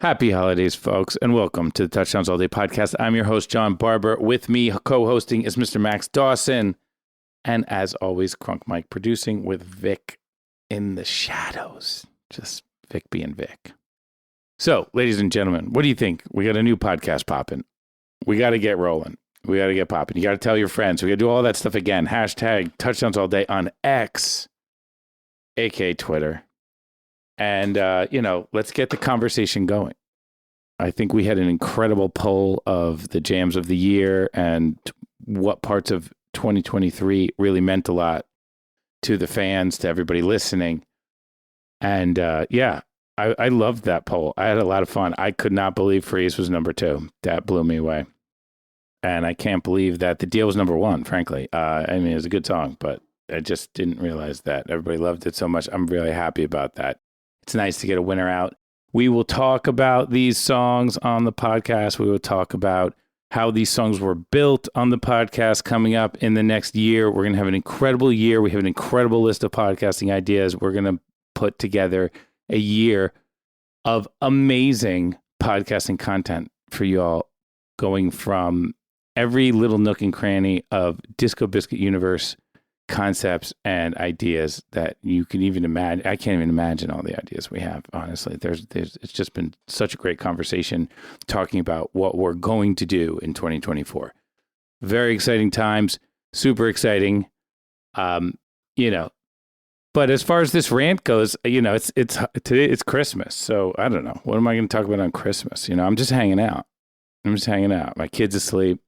Happy holidays, folks, and welcome to the Touchdowns All Day podcast. I'm your host, Jon Barber. With me, co-hosting is Mr. Max Dawson. And as always, Crunk Mike producing with Vic in the shadows. Just Vic being Vic. So, ladies and gentlemen, what do you think? We got a new podcast popping. We got to get rolling. We got to get popping. You got to tell your friends. We got to do all that stuff again. Hashtag Touchdowns All Day on X, aka Twitter. And, let's get the conversation going. I think we had an incredible poll of the jams of the year and what parts of 2023 really meant a lot to the fans, to everybody listening. And, I loved that poll. I had a lot of fun. I could not believe Freeze was number 2. That blew me away. And I can't believe that The Deal was number 1, frankly. It was a good song, but I just didn't realize that everybody loved it so much. I'm really happy about that. It's nice to get a winner out. We will talk about these songs on the podcast. We will talk about how these songs were built on the podcast coming up in the next year. We're going to have an incredible year. We have an incredible list of podcasting ideas. We're going to put together a year of amazing podcasting content for you all, going from every little nook and cranny of Disco Biscuit universe concepts and ideas that you can even imagine. I can't even imagine all the ideas we have, honestly. It's just been such a great conversation talking about what we're going to do in 2024. Very exciting times, super exciting. But as far as this rant goes, it's today, it's Christmas. So I don't know. What am I going to talk about on Christmas? I'm just hanging out. My kid's asleep.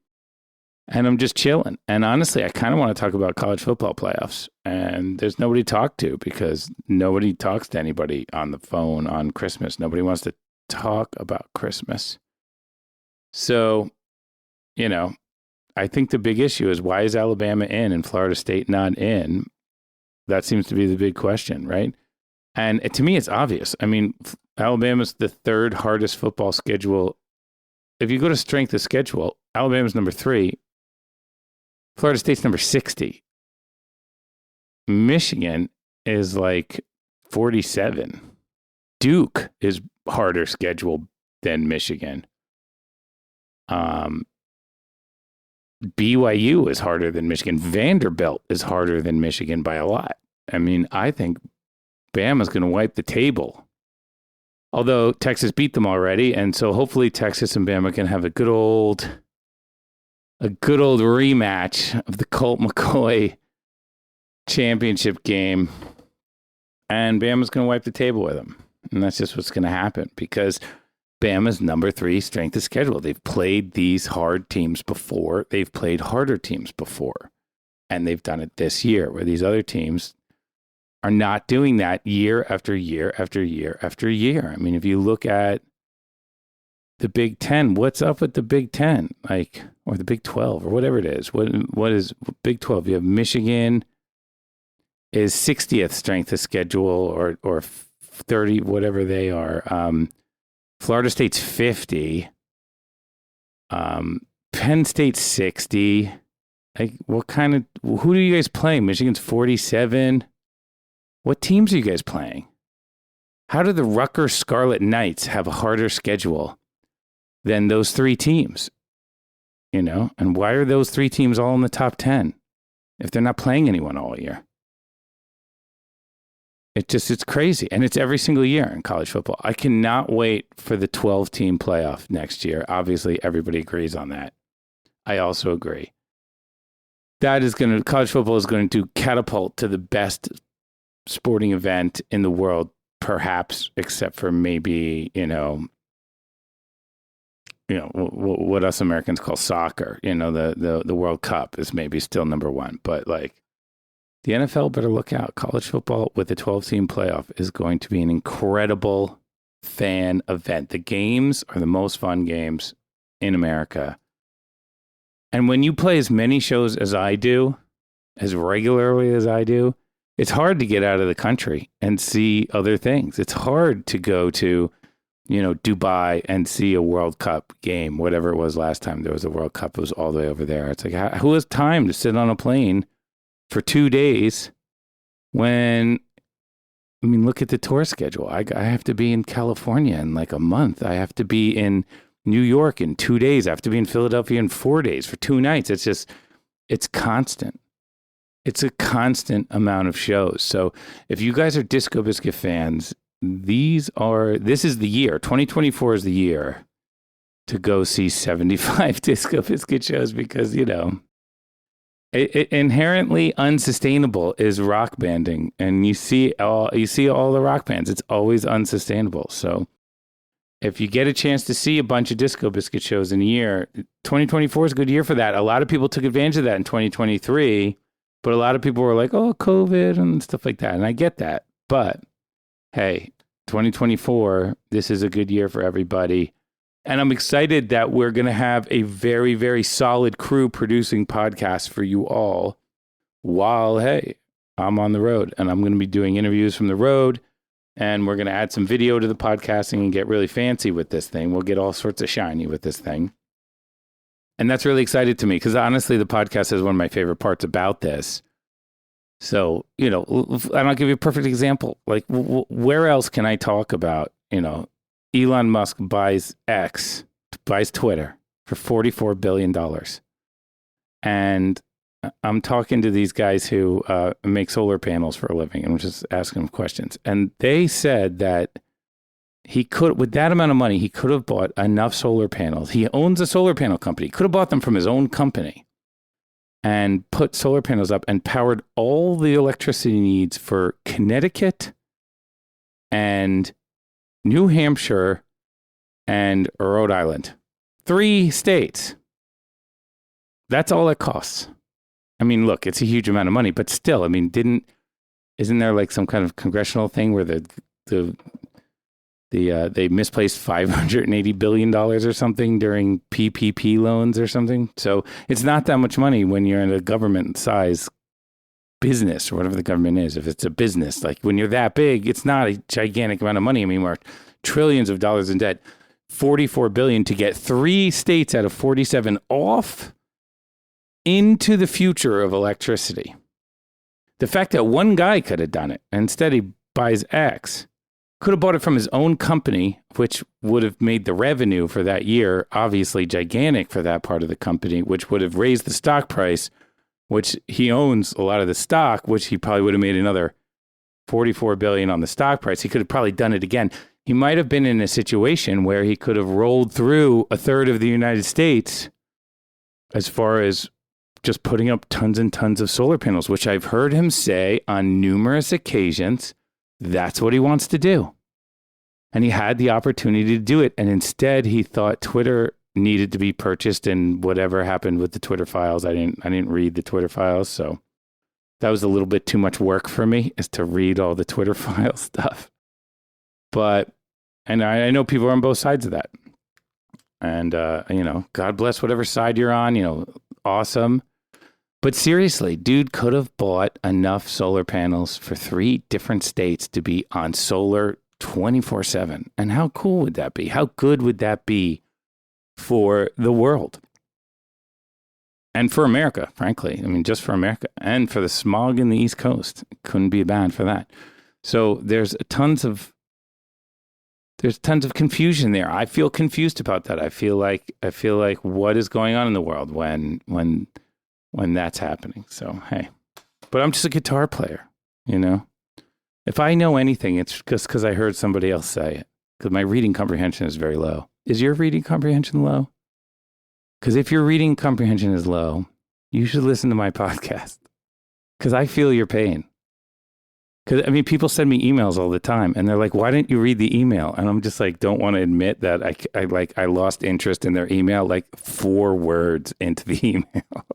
And I'm just chilling. And honestly, I kind of want to talk about college football playoffs. And there's nobody to talk to because nobody talks to anybody on the phone on Christmas. Nobody wants to talk about Christmas. So, I think the big issue is, why is Alabama in and Florida State not in? That seems to be the big question, right? And to me, it's obvious. Alabama's the third hardest football schedule. If you go to strength of schedule, Alabama's number 3. Florida State's number 60. Michigan is like 47. Duke is harder schedule than Michigan. BYU is harder than Michigan. Vanderbilt is harder than Michigan by a lot. I think Bama's going to wipe the table. Although Texas beat them already, and so hopefully Texas and Bama can have a good old rematch of the Colt McCoy championship game, and Bama's going to wipe the table with them. And that's just what's going to happen, because Bama's number 3 strength of schedule. They've played these hard teams before. They've played harder teams before, and they've done it this year, where these other teams are not doing that year after year after year after year. If you look at the Big Ten, what's up with the Big Ten? Or the Big 12, or whatever it is. What is Big 12? You have Michigan is 60th strength of schedule, or 30, whatever they are. Florida State's 50. Penn State's 60. Who do you guys play? Michigan's 47. What teams are you guys playing? How do the Rutgers Scarlet Knights have a harder schedule than those 3 teams? And why are those 3 teams all in the top 10 if they're not playing anyone all year? It's crazy. And it's every single year in college football. I cannot wait for the 12-team playoff next year. Obviously, everybody agrees on that. I also agree. College football is going to catapult to the best sporting event in the world, perhaps, except for maybe, what us Americans call soccer. The World Cup is maybe still number 1, but the NFL better look out. College football with the 12-team playoff is going to be an incredible fan event. The games are the most fun games in America. And when you play as many shows as I do, as regularly as I do, it's hard to get out of the country and see other things. It's hard to go to, Dubai and see a World Cup game, whatever it was last time there was a World Cup. It was all the way over there. It's like, who has time to sit on a plane for 2 days when I mean, look at the tour schedule. I have to be in California in like a month. I have to be in New York in 2 days. I have to be in Philadelphia in 4 days for 2 nights. It's constant. It's a constant amount of shows. So if you guys are Disco Biscuit fans, this is the year. 2024 is the year to go see 75 Disco Biscuit shows because, inherently unsustainable is rock banding, and you see all the rock bands. It's always unsustainable. So if you get a chance to see a bunch of Disco Biscuit shows in a year, 2024 is a good year for that. A lot of people took advantage of that in 2023, but a lot of people were like, oh, COVID and stuff like that. And I get that. But hey, 2024, this is a good year for everybody. And I'm excited that we're going to have a very, very solid crew producing podcasts for you all while, hey, I'm on the road. And I'm going to be doing interviews from the road. And we're going to add some video to the podcasting and get really fancy with this thing. We'll get all sorts of shiny with this thing. And that's really exciting to me because honestly, the podcast is one of my favorite parts about this. So, and I'll give you a perfect example. Like, where else can I talk about, Elon Musk buys Twitter for $44 billion. And I'm talking to these guys who make solar panels for a living, and I'm just asking them questions. And they said that with that amount of money, he could have bought enough solar panels. He owns a solar panel company. He could have bought them from his own company and put solar panels up and powered all the electricity needs for Connecticut and New Hampshire and Rhode Island. 3 states. That's all it costs. I mean, look, it's a huge amount of money, but still, I mean, isn't there like some kind of congressional thing where they misplaced $580 billion or something during PPP loans or something? So it's not that much money when you're in a government size business or whatever the government is. If it's a business, like when you're that big, it's not a gigantic amount of money. I mean, we're trillions of dollars in debt, $44 billion to get 3 states out of 47 off into the future of electricity. The fact that one guy could have done it, and instead he buys X, could have bought it from his own company, which would have made the revenue for that year obviously gigantic for that part of the company, which would have raised the stock price, which he owns a lot of the stock, which he probably would have made another $44 billion on the stock price. He could have probably done it again. He might have been in a situation where he could have rolled through a third of the United States as far as just putting up tons and tons of solar panels, which I've heard him say on numerous occasions. That's what he wants to do. And he had the opportunity to do it. And instead he thought Twitter needed to be purchased, and whatever happened with the Twitter files. I didn't read the Twitter files. So that was a little bit too much work for me, is to read all the Twitter file stuff. And I know people are on both sides of that. And, God bless whatever side you're on, awesome. But seriously, dude could have bought enough solar panels for 3 different states to be on solar 24/7. And how cool would that be? How good would that be for the world? And for America, frankly. I mean, just for America. And for the smog in the East Coast. It couldn't be bad for that. So there's tons of confusion there. I feel confused about that. I feel like what is going on in the world when that's happening. So, hey, but I'm just a guitar player, If I know anything, it's just because I heard somebody else say it, because my reading comprehension is very low. Is your reading comprehension low? Because if your reading comprehension is low, you should listen to my podcast, because I feel your pain. Because, people send me emails all the time, and they're like, why didn't you read the email? And I'm just like, don't want to admit that I lost interest in their email, like 4 words into the email.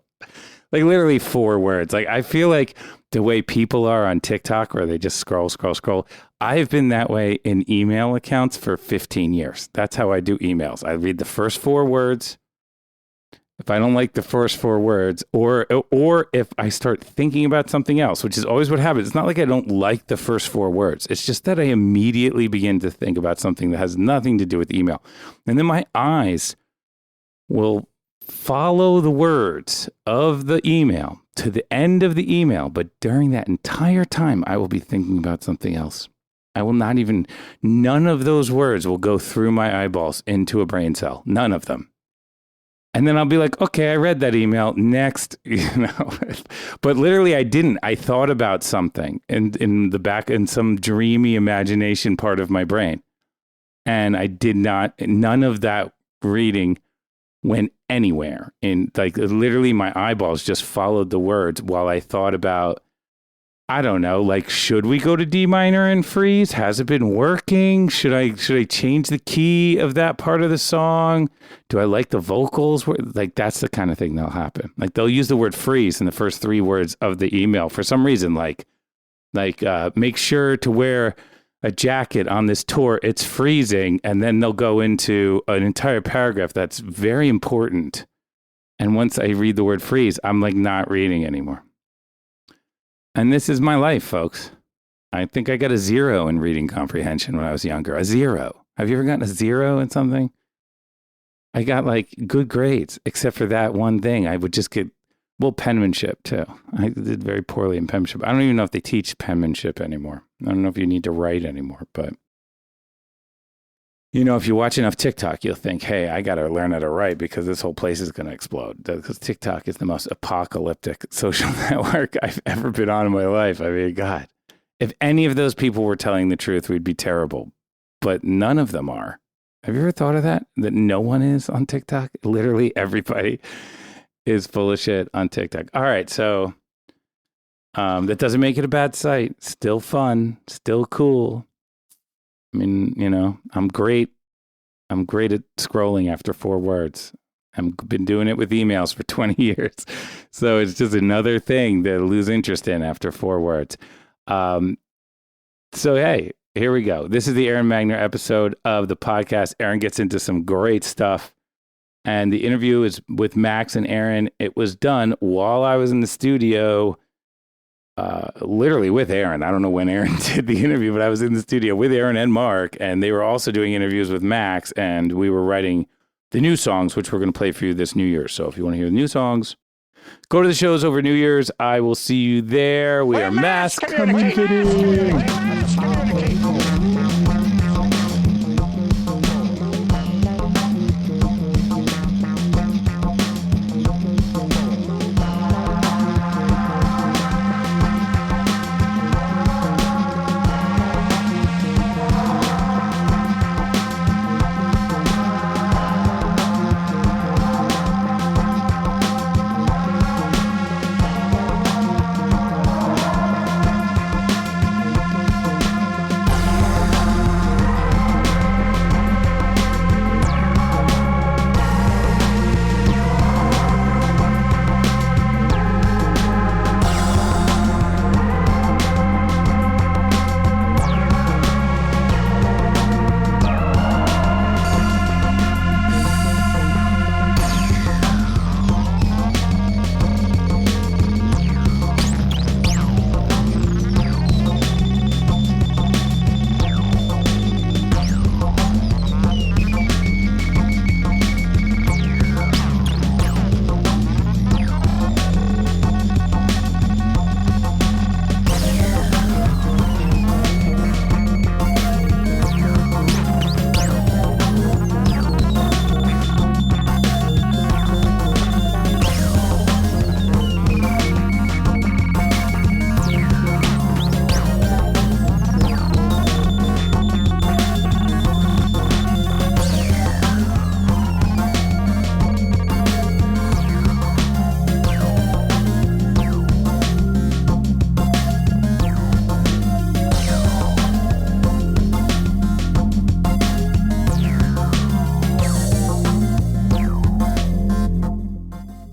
Like literally 4 words. Like I feel like the way people are on TikTok, where they just scroll. I've been that way in email accounts for 15 years. That's how I do emails. I read the first 4 words. If I don't like the first 4 words, or if I start thinking about something else, which is always what happens. It's not like I don't like the first 4 words. It's just that I immediately begin to think about something that has nothing to do with the email. And then my eyes will follow the words of the email to the end of the email. But during that entire time, I will be thinking about something else. I will not even, none of those words will go through my eyeballs into a brain cell. None of them. And then I'll be like, okay, I read that email. Next, But literally I didn't. I thought about something in the back, in some dreamy imagination part of my brain. And I did not, none of that reading went anywhere. In like literally my eyeballs just followed the words while I thought about, I don't know, like, should we go to D minor and freeze? Has it been working? Should I change the key of that part of the song? Do I like the vocals? Like, that's the kind of thing that'll happen. Like, they'll use the word freeze in the first 3 words of the email for some reason, like make sure to wear a jacket on this tour. It's freezing. And then they'll go into an entire paragraph that's very important. And once I read the word freeze, I'm like not reading anymore. And this is my life, folks. I think I got a 0 in reading comprehension when I was younger. A 0. Have you ever gotten a 0 in something? I got like good grades, except for that one thing. I would just get, well, penmanship too. I did very poorly in penmanship. I don't even know if they teach penmanship anymore. I don't know if you need to write anymore, but you know, if you watch enough TikTok, you'll think, hey, I got to learn how to write because this whole place is going to explode. Because TikTok is the most apocalyptic social network I've ever been on in my life. I mean, God, if any of those people were telling the truth, we'd be terrible. But none of them are. Have you ever thought of that? That no one is on TikTok? Literally everybody is full of shit on TikTok. All right, so that doesn't make it a bad site. Still fun. Still cool. I mean, you know, I'm great at scrolling after 4 words. I've been doing it with emails for 20 years. So it's just another thing to lose interest in after 4 words. So, hey, here we go. This is the Aron Magner episode of the podcast. Aron gets into some great stuff. And the interview is with Max and Aron. It was done while I was in the studio, literally with Aron. I don't know when Aron did the interview, but I was in the studio with Aron and Mark, and they were also doing interviews with Max, and we were writing the new songs, which we're going to play for you this New Year. So if you want to hear the new songs, go to the shows over New Year's. I will see you there. We are mass communicating.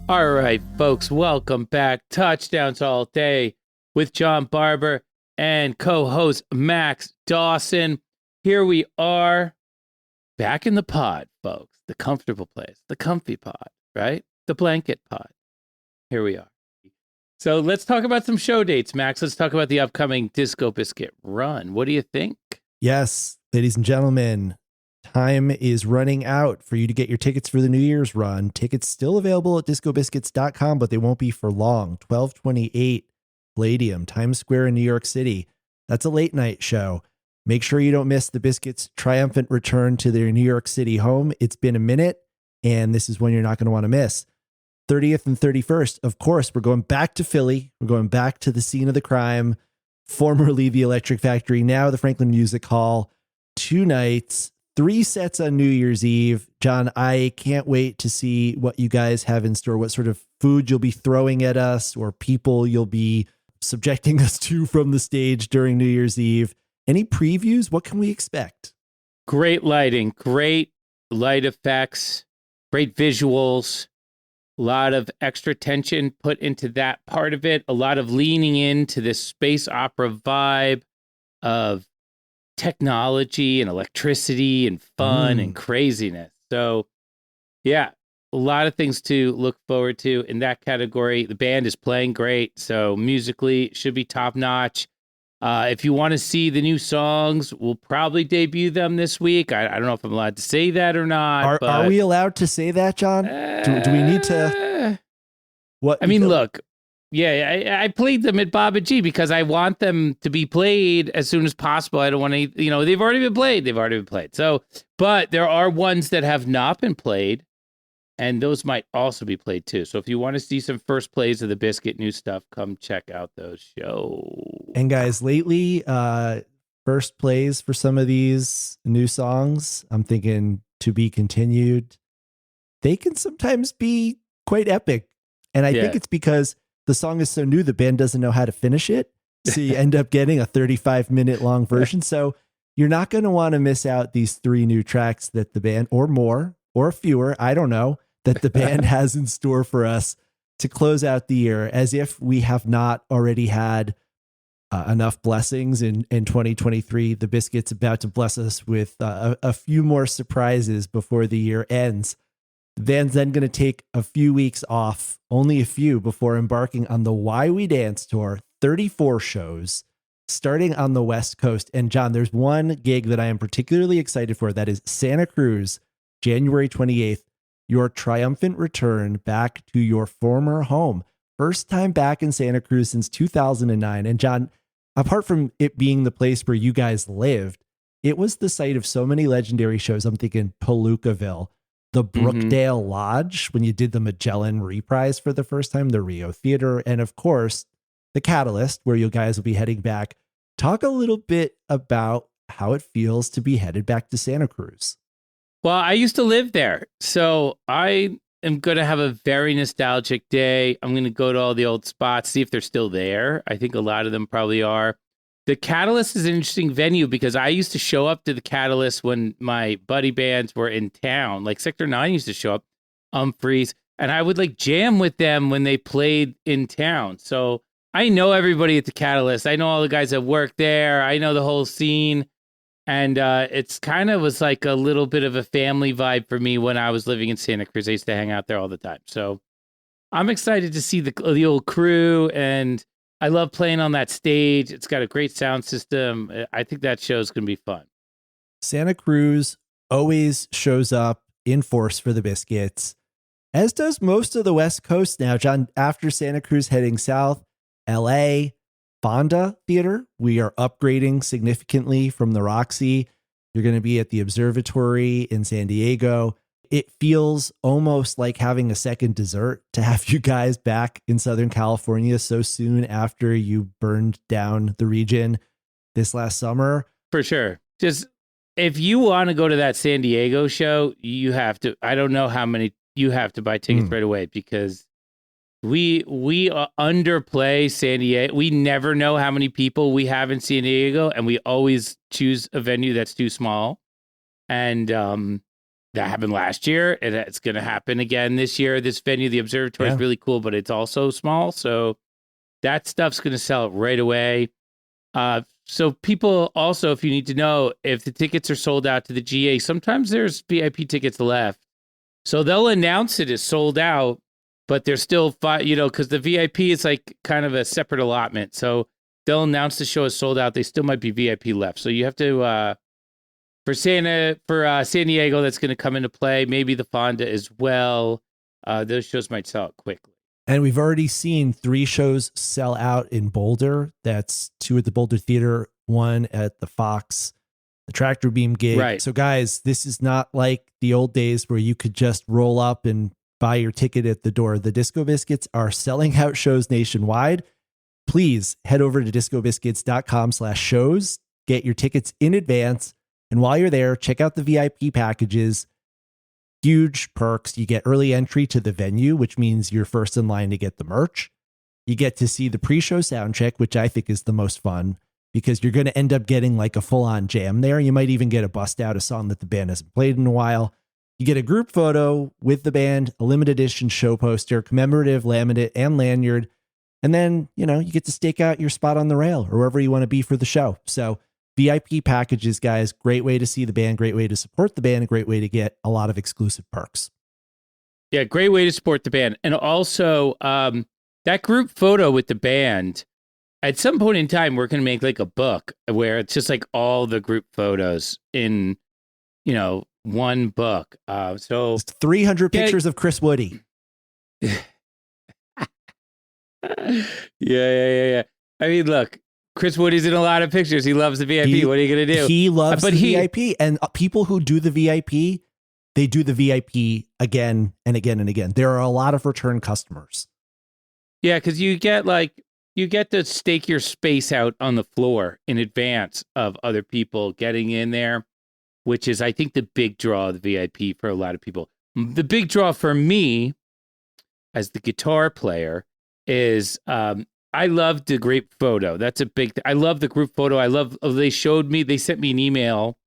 All right, folks, welcome back. Touchdowns all day with Jon Barber and co-host Max Dawson. Here we are back in the pod, folks. The comfortable place, the comfy pod, right? The blanket pod. Here we are. So let's talk about some show dates, Max. Let's talk about the upcoming Disco Biscuit run. What do you think? Yes, ladies and gentlemen, time is running out for you to get your tickets for the New Year's run. Tickets still available at discobiscuits.com, but they won't be for long. 1228 Palladium, Times Square in New York City. That's a late night show. Make sure you don't miss the Biscuits' triumphant return to their New York City home. It's been a minute, and this is one you're not going to want to miss. 30th and 31st, of course, we're going back to Philly. We're going back to the scene of the crime, formerly the Electric Factory, now the Franklin Music Hall. 2 nights, 3 sets on New Year's Eve. John, I can't wait to see what you guys have in store, what sort of food you'll be throwing at us or people you'll be subjecting us to from the stage during New Year's Eve. Any previews? What can we expect? Great lighting, great light effects, great visuals. A lot of extra tension put into that part of it. A lot of leaning into this space opera vibe of technology and electricity and fun and craziness. So, yeah, a lot of things to look forward to in that category. The band is playing great, so musically should be top notch. If you want to see the new songs, we'll probably debut them this week. I don't know if I'm allowed to say that or not. Are we allowed to say that, John? Do we need to? What? I mean, look, yeah, I played them at Baba G because I want them to be played as soon as possible. I don't want to, they've already been played. They've already been played. So, but there are ones that have not been played, and those might also be played too. So if you want to see some first plays of the Biscuit new stuff, come check out those shows. And guys, lately, first plays for some of these new songs, I'm thinking To Be Continued. They can sometimes be quite epic. And I think it's because the song is so new, the band doesn't know how to finish it. So you end up getting a 35-minute long version. So you're not going to want to miss out these 3 new tracks that the band, or more, or fewer, I don't know, that the band has in store for us to close out the year, as if we have not already had enough blessings in 2023. The Biscuits about to bless us with a few more surprises before the year ends. The band's then going to take a few weeks off, only a few, before embarking on the Why We Dance Tour, 34 shows, starting on the West Coast. And John, there's one gig that I am particularly excited for. That is Santa Cruz, January 28th, your triumphant return back to your former home. First time back in Santa Cruz since 2009. And John, apart from it being the place where you guys lived, it was the site of so many legendary shows. I'm thinking Palookaville, the Brookdale Lodge, when you did the Magellan reprise for the first time, the Rio Theater, and of course, the Catalyst, where you guys will be heading back. Talk a little bit about how it feels to be headed back to Santa Cruz. Well, I used to live there, so I am going to have a very nostalgic day. I'm going to go to all the old spots, see if they're still there. I think a lot of them probably are. The Catalyst is an interesting venue because I used to show up to the Catalyst when my buddy bands were in town. Like Sector 9 used to show up, Humphreys, and I would like jam with them when they played in town. So I know everybody at the Catalyst. I know all the guys that work there. I know the whole scene. And it's kind of was like a little bit of a family vibe for me when I was living in Santa Cruz. I used to hang out there all the time. So I'm excited to see the old crew, and I love playing on that stage. It's got a great sound system. I think that show is going to be fun. Santa Cruz always shows up in force for the Biscuits, as does most of the West Coast now. John, after Santa Cruz heading south, LA, Fonda Theater, we are upgrading significantly from the Roxy. You're going to be at the Observatory in San Diego. It feels almost like having a second dessert to have you guys back in Southern California so soon after you burned down the region this last summer. For sure. Just if you want to go to that San Diego show, you have to, I don't know how many, you have to buy tickets right away because we underplay San Diego. We never know how many people we have in San Diego, and we always choose a venue that's too small. And that happened last year, and it's going to happen again this year. This venue, the Observatory, is really cool, but it's also small. So that stuff's going to sell right away. So people also, if you need to know, if the tickets are sold out to the GA, sometimes there's VIP tickets left. So they'll announce it as sold out, but there's still because the VIP is like kind of a separate allotment. So they'll announce the show is sold out. They still might be VIP left. So you have to, for San Diego, that's going to come into play. Maybe the Fonda as well. Those shows might sell out quickly. And we've already seen 3 shows sell out in Boulder. That's 2 at the Boulder Theater, 1 at the Fox. the tractor beam gig. Right. So guys, this is not like the old days where you could just roll up and buy your ticket at the door. The Disco Biscuits are selling out shows nationwide. Please head over to discobiscuits.com/shows, get your tickets in advance. And while you're there, check out the VIP packages. Huge perks. You get early entry to the venue, which means you're first in line to get the merch. You get to see the pre-show sound check, which I think is the most fun because you're going to end up getting like a full-on jam there. You might even get a bust out a song that the band hasn't played in a while. You get a group photo with the band, a limited edition show poster, commemorative laminate and lanyard. And then, you get to stake out your spot on the rail or wherever you want to be for the show. So VIP packages, guys, great way to see the band, great way to support the band, a great way to get a lot of exclusive perks. Yeah, great way to support the band. And also, that group photo with the band, at some point in time, we're going to make like a book where it's just like all the group photos in, one book. So it's 300 pictures of Chris Woody. Yeah. I mean, look, Chris Woody's in a lot of pictures. He loves the VIP. What are you going to do? He loves the VIP. And people who do the VIP, they do the VIP again and again and again. There are a lot of return customers. Yeah, because you get to stake your space out on the floor in advance of other people getting in there, which is, I think, the big draw of the VIP for a lot of people. The big draw for me as the guitar player is I love the group photo. That's a big I love the group photo. They sent me an email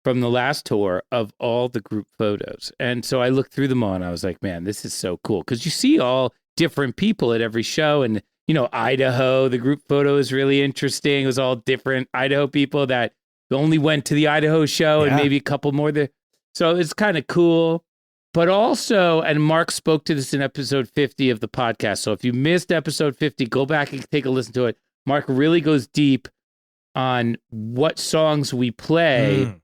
from the last tour of all the group photos. And so I looked through them all and I was like, man, this is so cool. Because you see all different people at every show. And, Idaho, the group photo is really interesting. It was all different Idaho people that only went to the Idaho show and maybe a couple more there. So it's kind of cool. But also, and Mark spoke to this in episode 50 of the podcast. So if you missed episode 50, go back and take a listen to it. Mark really goes deep on what songs we play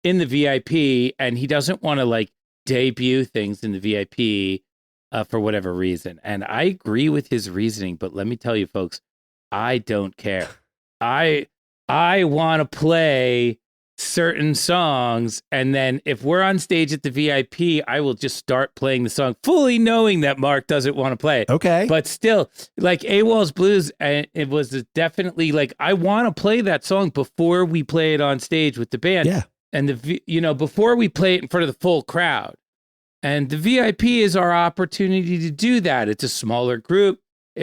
in the VIP. And he doesn't want to debut things in the VIP for whatever reason. And I agree with his reasoning. But let me tell you, folks, I don't care. I want to play certain songs, and then if we're on stage at the VIP, I will just start playing the song, fully knowing that Mark doesn't want to play it. Okay, but still, like AWOL's Blues, and it was definitely I want to play that song before we play it on stage with the band. Yeah, and before we play it in front of the full crowd, and the VIP is our opportunity to do that. It's a smaller group.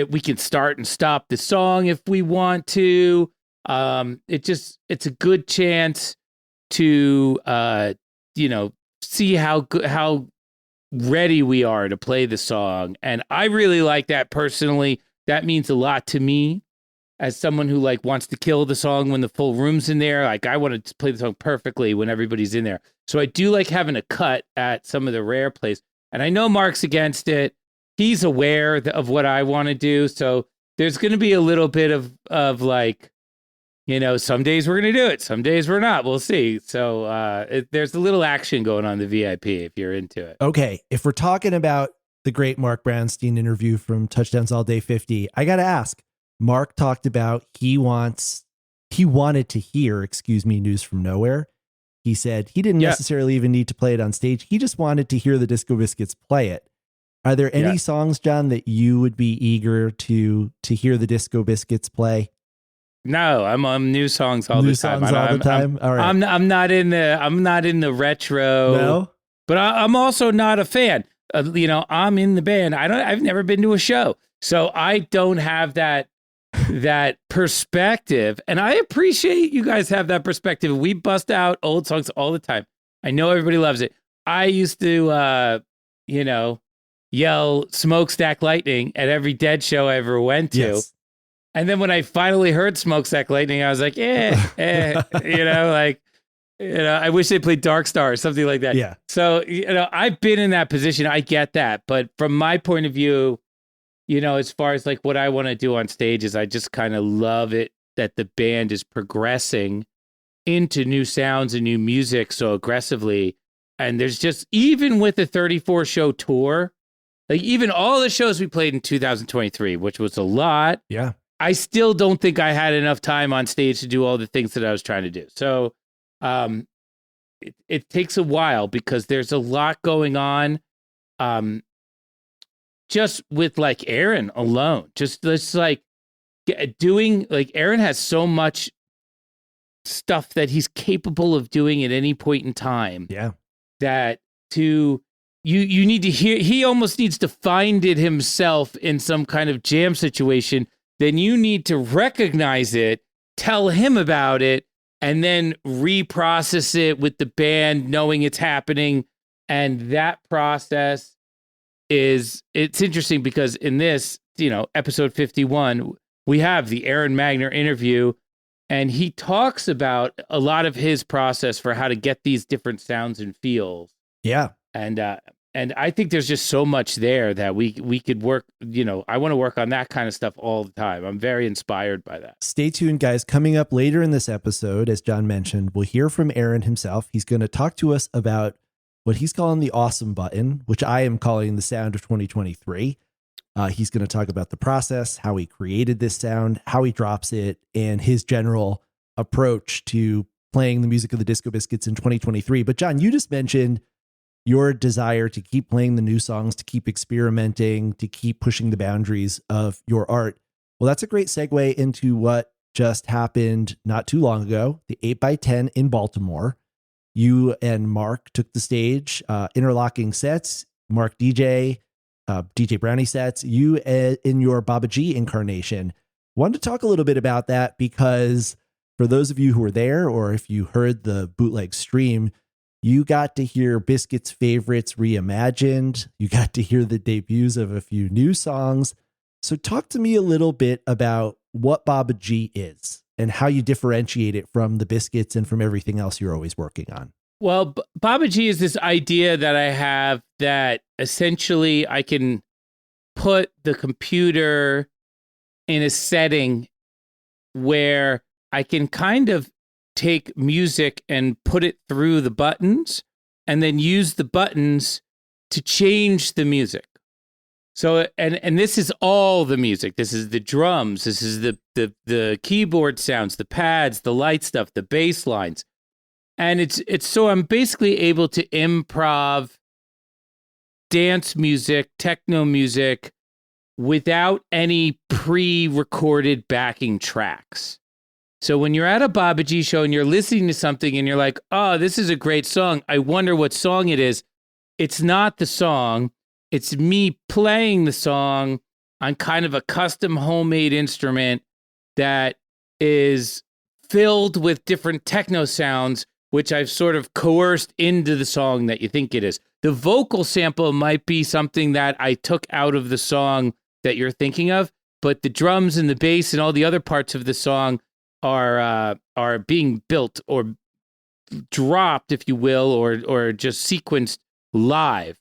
We can start and stop the song if we want to. It's a good chance to see how ready we are to play the song. And I really like that personally. That means a lot to me as someone who wants to kill the song when the full room's in there. I want to play the song perfectly when everybody's in there. So I do like having a cut at some of the rare plays. And I know Mark's against it. He's aware of what I want to do. So there's going to be a little bit of some days we're going to do it. Some days we're not. We'll see. So there's a little action going on in the VIP if you're into it. Okay. If we're talking about the great Mark Brownstein interview from Touchdowns All Day 50, I got to ask, Mark talked about he wanted to hear, News from Nowhere. He said he didn't necessarily even need to play it on stage. He just wanted to hear the Disco Biscuits play it. Are there any songs, John, that you would be eager to hear the Disco Biscuits play? No, I'm on new songs all the time. All right. I'm not in the retro. No, but I'm also not a fan. I'm in the band. I've never been to a show, so I don't have that perspective. And I appreciate you guys have that perspective. We bust out old songs all the time. I know everybody loves it. I used to, yell "Smokestack Lightning" at every Dead show I ever went to. Yes. And then when I finally heard Smokestack Lightning, I was like, I wish they played Dark Star or something like that. Yeah. So, I've been in that position. I get that. But from my point of view, as far as what I want to do on stage is I just kind of love it that the band is progressing into new sounds and new music so aggressively. And there's just, even with the 34 show tour, even all the shows we played in 2023, which was a lot. Yeah. I still don't think I had enough time on stage to do all the things that I was trying to do. So it takes a while because there's a lot going on. Just with like Aron alone, just like doing, like Aron has so much stuff that he's capable of doing at any point in time. Yeah. That you need to hear, he almost needs to find it himself in some kind of jam situation. Then you need to recognize it, tell him about it, and then reprocess it with the band, knowing it's happening. And that process it's interesting because in this, episode 51, we have the Aron Magner interview, and he talks about a lot of his process for how to get these different sounds and feels. Yeah. And I think there's just so much there that we could work, I want to work on that kind of stuff all the time. I'm very inspired by that. Stay tuned, guys. Coming up later in this episode, as John mentioned, we'll hear from Aron himself. He's going to talk to us about what he's calling the awesome button, which I am calling the sound of 2023. He's going to talk about the process, how he created this sound, how he drops it, and his general approach to playing the music of the Disco Biscuits in 2023. But John, you just mentioned your desire to keep playing the new songs, to keep experimenting, to keep pushing the boundaries of your art. Well, that's a great segue into what just happened not too long ago, the 8x10 in Baltimore. You and Mark took the stage, interlocking sets. Mark DJ Brownie sets. You in your Baba G incarnation. Wanted to talk a little bit about that because for those of you who were there, or if you heard the bootleg stream, you got to hear Biscuits' favorites reimagined. You got to hear the debuts of a few new songs. So talk to me a little bit about what Baba G is and how you differentiate it from the Biscuits and from everything else you're always working on. Well, Baba G is this idea that I have that essentially I can put the computer in a setting where I can kind of take music and put it through the buttons and then use the buttons to change the music. So, and this is all the music. This is the drums. This is the keyboard sounds, the pads, the light stuff, the bass lines. And it's so I'm basically able to improv dance music, techno music without any pre-recorded backing tracks. So when you're at a Baba G show and you're listening to something and you're like, oh, this is a great song, I wonder what song it is. It's not the song. It's me playing the song on kind of a custom homemade instrument that is filled with different techno sounds, which I've sort of coerced into the song that you think it is. The vocal sample might be something that I took out of the song that you're thinking of, but the drums and the bass and all the other parts of the song are being built or dropped, if you will, or just sequenced live.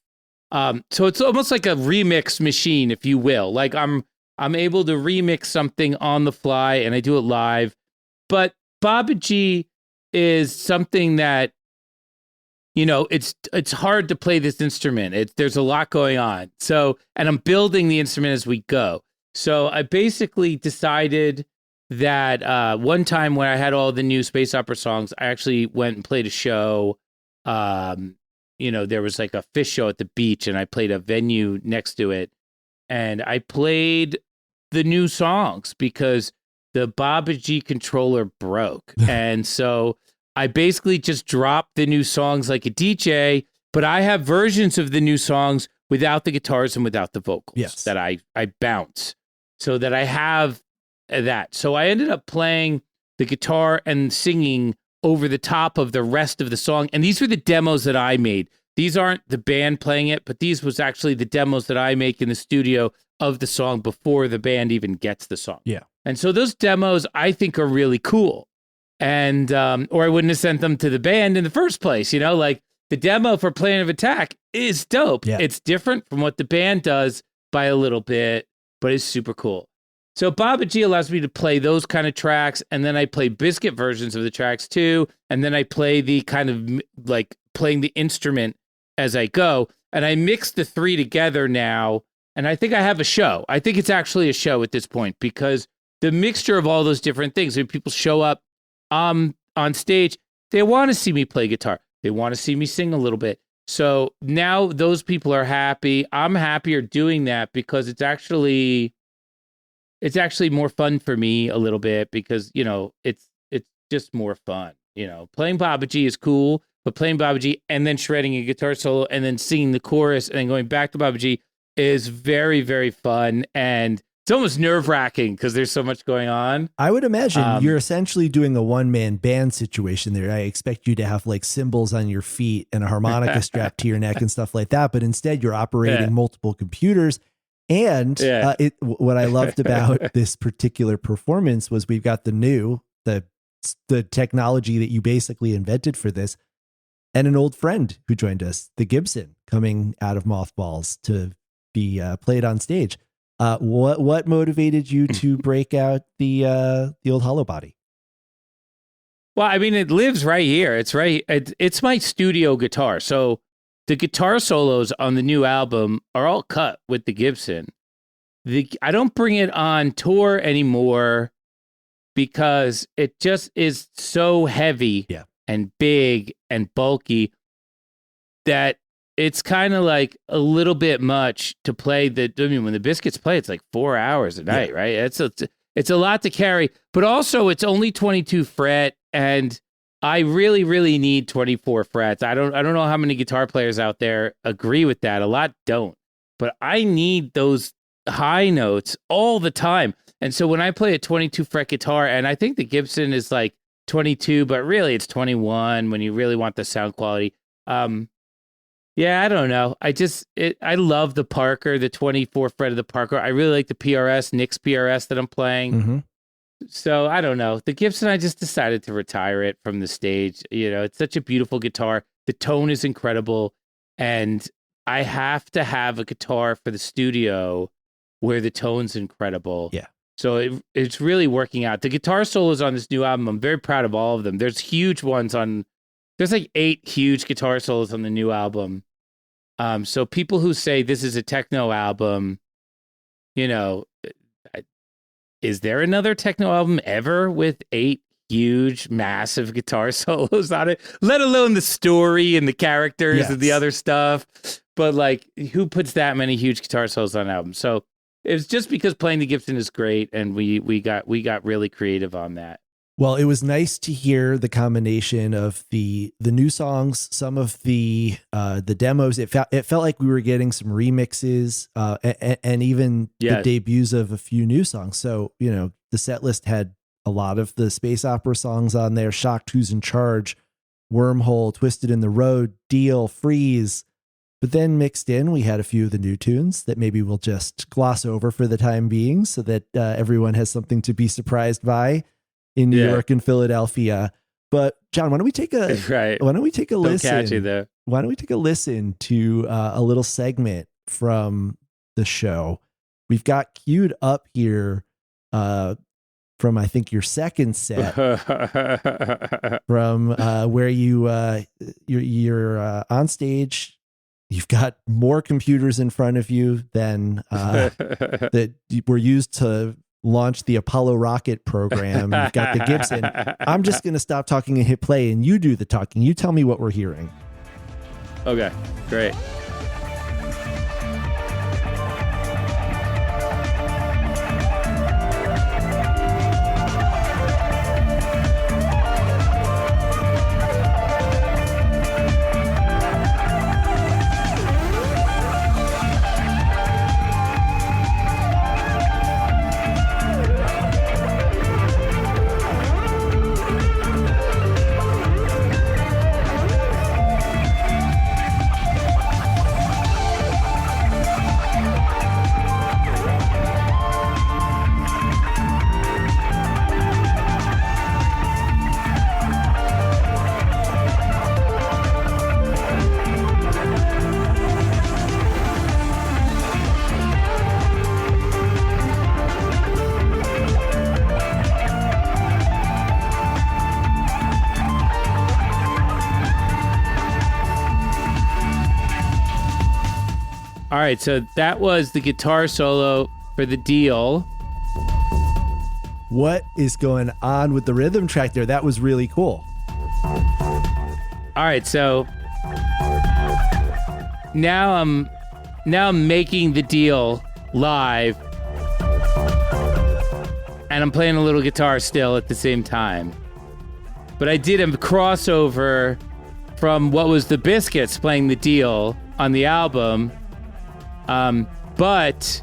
So it's almost like a remix machine, if you will. Like I'm able to remix something on the fly and I do it live. But Baba G is something that, it's hard to play this instrument. There's a lot going on. So, and I'm building the instrument as we go. So I basically decided that one time when I had all the new space opera songs, I actually went and played a show. There was like a fish show at the beach and I played a venue next to it. And I played the new songs because the Baba G controller broke. And so I basically just dropped the new songs like a DJ, but I have versions of the new songs without the guitars and without the vocals that I bounce so that I have that. So I ended up playing the guitar and singing over the top of the rest of the song. And these were the demos that I made. These aren't the band playing it, but these was actually the demos that I make in the studio of the song before the band even gets the song. Yeah. And so those demos I think are really cool. And, or I wouldn't have sent them to the band in the first place. Like the demo for Plan of Attack is dope. Yeah. It's different from what the band does by a little bit, but it's super cool. So Baba G allows me to play those kind of tracks, and then I play Biscuit versions of the tracks too, and then I play the kind of like playing the instrument as I go, and I mix the three together now, and I think I have a show. I think it's actually a show at this point because the mixture of all those different things, when people show up on stage, They want to see me play guitar. They want to see me sing a little bit. So now those people are happy. I'm happier doing that because it's actually more fun for me a little bit because, it's just more fun. Playing Babaji is cool, but playing Babaji and then shredding a guitar solo and then singing the chorus and then going back to Babaji is very, very fun. And it's almost nerve-wracking because there's so much going on. I would imagine you're essentially doing a one-man band situation there. I expect you to have like cymbals on your feet and a harmonica strapped to your neck and stuff like that. But instead, you're operating multiple computers. And what I loved about this particular performance was we've got the technology that you basically invented for this, and an old friend who joined us, the Gibson, coming out of mothballs to be played on stage. What motivated you to break out the old hollow body? Well, I mean, it lives right here. It's my studio guitar. So the guitar solos on the new album are all cut with the Gibson. I don't bring it on tour anymore because it just is so heavy and big and bulky that it's kind of like a little bit much to play when the Biscuits play, it's like 4 hours a night, right? It's a lot to carry, but also it's only 22 fret, and I really, really need 24 frets. I don't know how many guitar players out there agree with that. A lot don't, but I need those high notes all the time. And so when I play a 22 fret guitar, and I think the Gibson is like 22, but really it's 21 when you really want the sound quality. Yeah, I don't know. I love the Parker, the 24 fret of the Parker. I really like the PRS, Nick's PRS that I'm playing. Mm-hmm. So I don't know. The Gibson, I just decided to retire it from the stage. It's such a beautiful guitar. The tone is incredible. And I have to have a guitar for the studio where the tone's incredible. Yeah. So it's really working out. The guitar solos on this new album, I'm very proud of all of them. There's huge ones there's like 8 huge guitar solos on the new album. So people who say this is a techno album, is there another techno album ever with 8 huge, massive guitar solos on it? Let alone the story and the characters and the other stuff. But like, who puts that many huge guitar solos on an album? So it's just because playing the Gibson is great, and we got really creative on that. Well, it was nice to hear the combination of the new songs, some of the demos. It felt like we were getting some remixes, and even the debuts of a few new songs. So the set list had a lot of the space opera songs on there: "Shocked," "Who's in Charge," "Wormhole," "Twisted in the Road," "Deal," "Freeze." But then mixed in, we had a few of the new tunes that maybe we'll just gloss over for the time being, so that everyone has something to be surprised by in New York and Philadelphia. But John, why don't we take a listen? Catchy, though. Why don't we take a listen to a little segment from the show? We've got queued up here from, I think, your second set from where you're on stage. You've got more computers in front of you than that were used to launch the Apollo rocket program. You've got the Gibson. I'm just going to stop talking and hit play, and you do the talking. You tell me what we're hearing. Okay, great. All right, so that was the guitar solo for the Deal. What is going on with the rhythm track there? That was really cool. All right, so now I'm making the deal live, and I'm playing a little guitar still at the same time. But I did a crossover from what was the Biscuits playing the deal on the album, but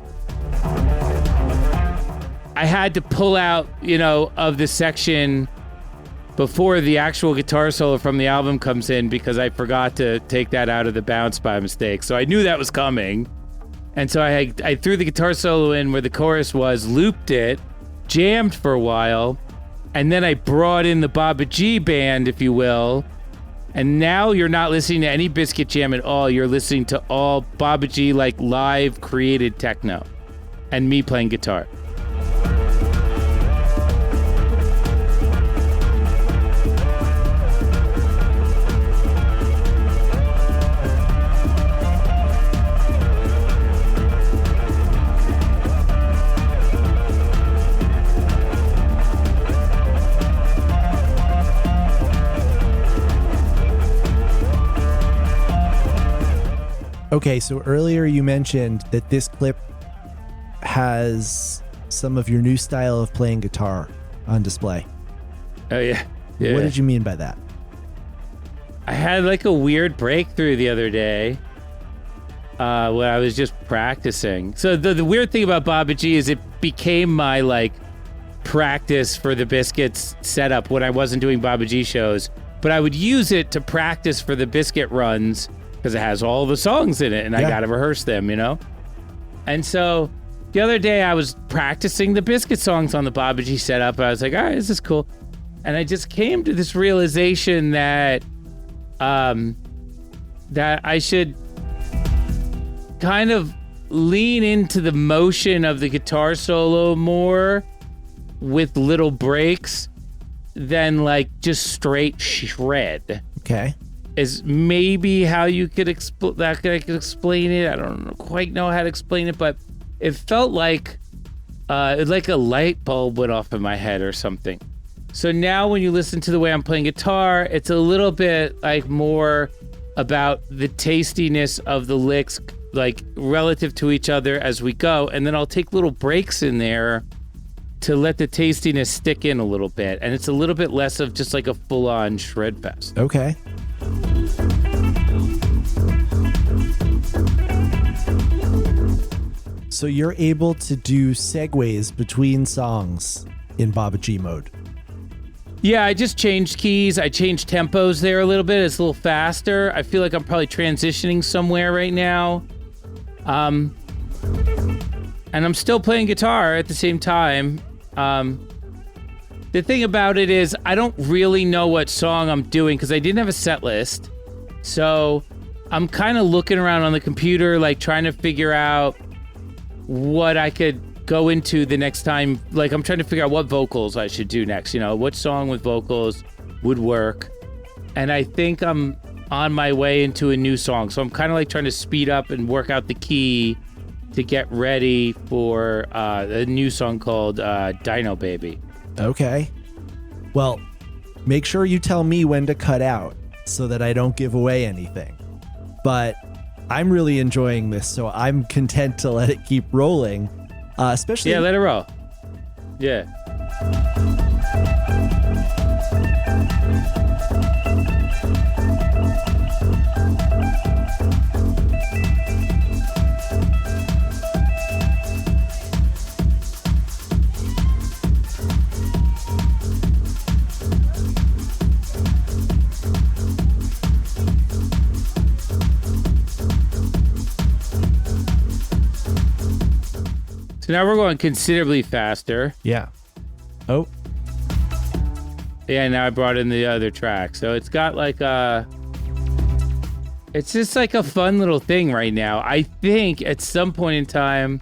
I had to pull out, of the section before the actual guitar solo from the album comes in because I forgot to take that out of the bounce by mistake. So I knew that was coming. And so I threw the guitar solo in where the chorus was, looped it, jammed for a while, and then I brought in the Baba G band, if you will. And now you're not listening to any Biscuit jam at all. You're listening to all Baba G, like live created techno and me playing guitar. Okay, so earlier you mentioned that this clip has some of your new style of playing guitar on display. Oh, yeah. What did you mean by that? I had like a weird breakthrough the other day when I was just practicing. So the weird thing about Baba G is it became my like practice for the Biscuits setup when I wasn't doing Baba G shows, but I would use it to practice for the Biscuit runs because it has all the songs in it and I got to rehearse them, And so the other day I was practicing the Biscuit songs on the Baba G setup. I was like, all right, this is cool. And I just came to this realization that that I should kind of lean into the motion of the guitar solo more with little breaks than like just straight shred. Okay. Is maybe how you could explain it. I don't quite know how to explain it, but it felt like a light bulb went off in my head or something. So now when you listen to the way I'm playing guitar, it's a little bit like more about the tastiness of the licks, like relative to each other as we go. And then I'll take little breaks in there to let the tastiness stick in a little bit. And it's a little bit less of just like a full-on shred fest. Okay. So you're able to do segues between songs in Baba G mode. Yeah, I just changed keys. I changed tempos there a little bit. It's a little faster. I feel like I'm probably transitioning somewhere right now. And I'm still playing guitar at the same time. The thing about it is I don't really know what song I'm doing because I didn't have a set list. So I'm kind of looking around on the computer, like trying to figure out what I could go into the next time. Like I'm trying to figure out what vocals I should do next, what song with vocals would work. And I think I'm on my way into a new song. So I'm kind of like trying to speed up and work out the key to get ready for a new song called Dino Baby. Okay. Well, make sure you tell me when to cut out so that I don't give away anything. But I'm really enjoying this, so I'm content to let it keep rolling. Especially... Yeah, let it roll. Yeah. So now we're going considerably faster. Yeah. Oh. Yeah, now I brought in the other track. So it's got like it's just like a fun little thing right now. I think at some point in time,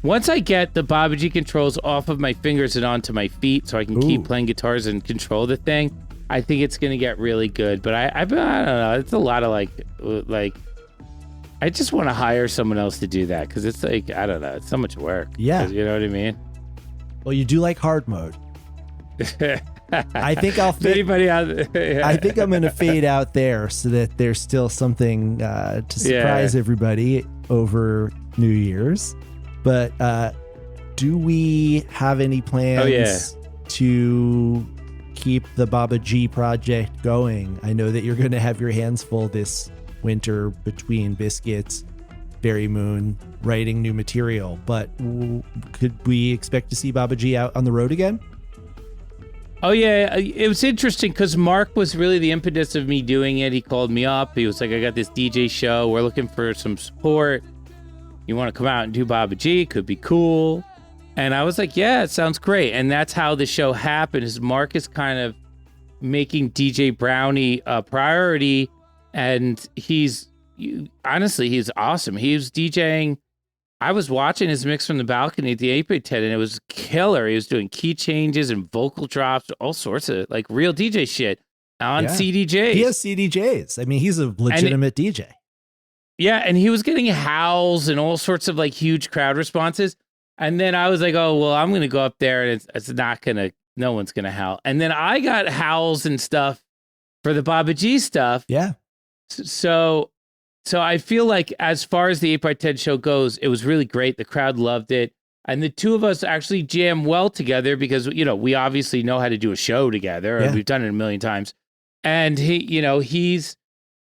once I get the Baba G controls off of my fingers and onto my feet so I can keep playing guitars and control the thing, I think it's going to get really good. But I don't know. It's a lot of like I just want to hire someone else to do that because it's like, I don't know, it's so much work. Yeah. You know what I mean? Well, you do like hard mode. I think I'll fade. Anybody out there? I think I'm going to fade out there so that there's still something to surprise everybody over New Year's. But do we have any plans to keep the Baba G project going? I know that you're going to have your hands full this winter between Biscuits, Berry Moon, writing new material, but could we expect to see Baba G out on the road again? Oh yeah, it was interesting because Mark was really the impetus of me doing it. He called me up. He was like, I got this DJ show. We're looking for some support. You want to come out and do Baba G? Could be cool. And I was like, yeah, it sounds great. And that's how the show happened, is Mark is kind of making DJ Brownie a priority. And honestly, he's awesome. He was DJing. I was watching his mix from the balcony at the 8x10, and it was killer. He was doing key changes and vocal drops, all sorts of like real DJ shit on CDJs. He has CDJs. I mean, he's a legitimate DJ. Yeah, and he was getting howls and all sorts of like huge crowd responses. And then I was like, oh, well, I'm going to go up there, and it's not going to, no one's going to howl. And then I got howls and stuff for the Baba G stuff. Yeah. So I feel like as far as the 8x10 show goes, it was really great. The crowd loved it. And the two of us actually jam well together because, you know, we obviously know how to do a show together. Yeah. We've done it a million times. And he's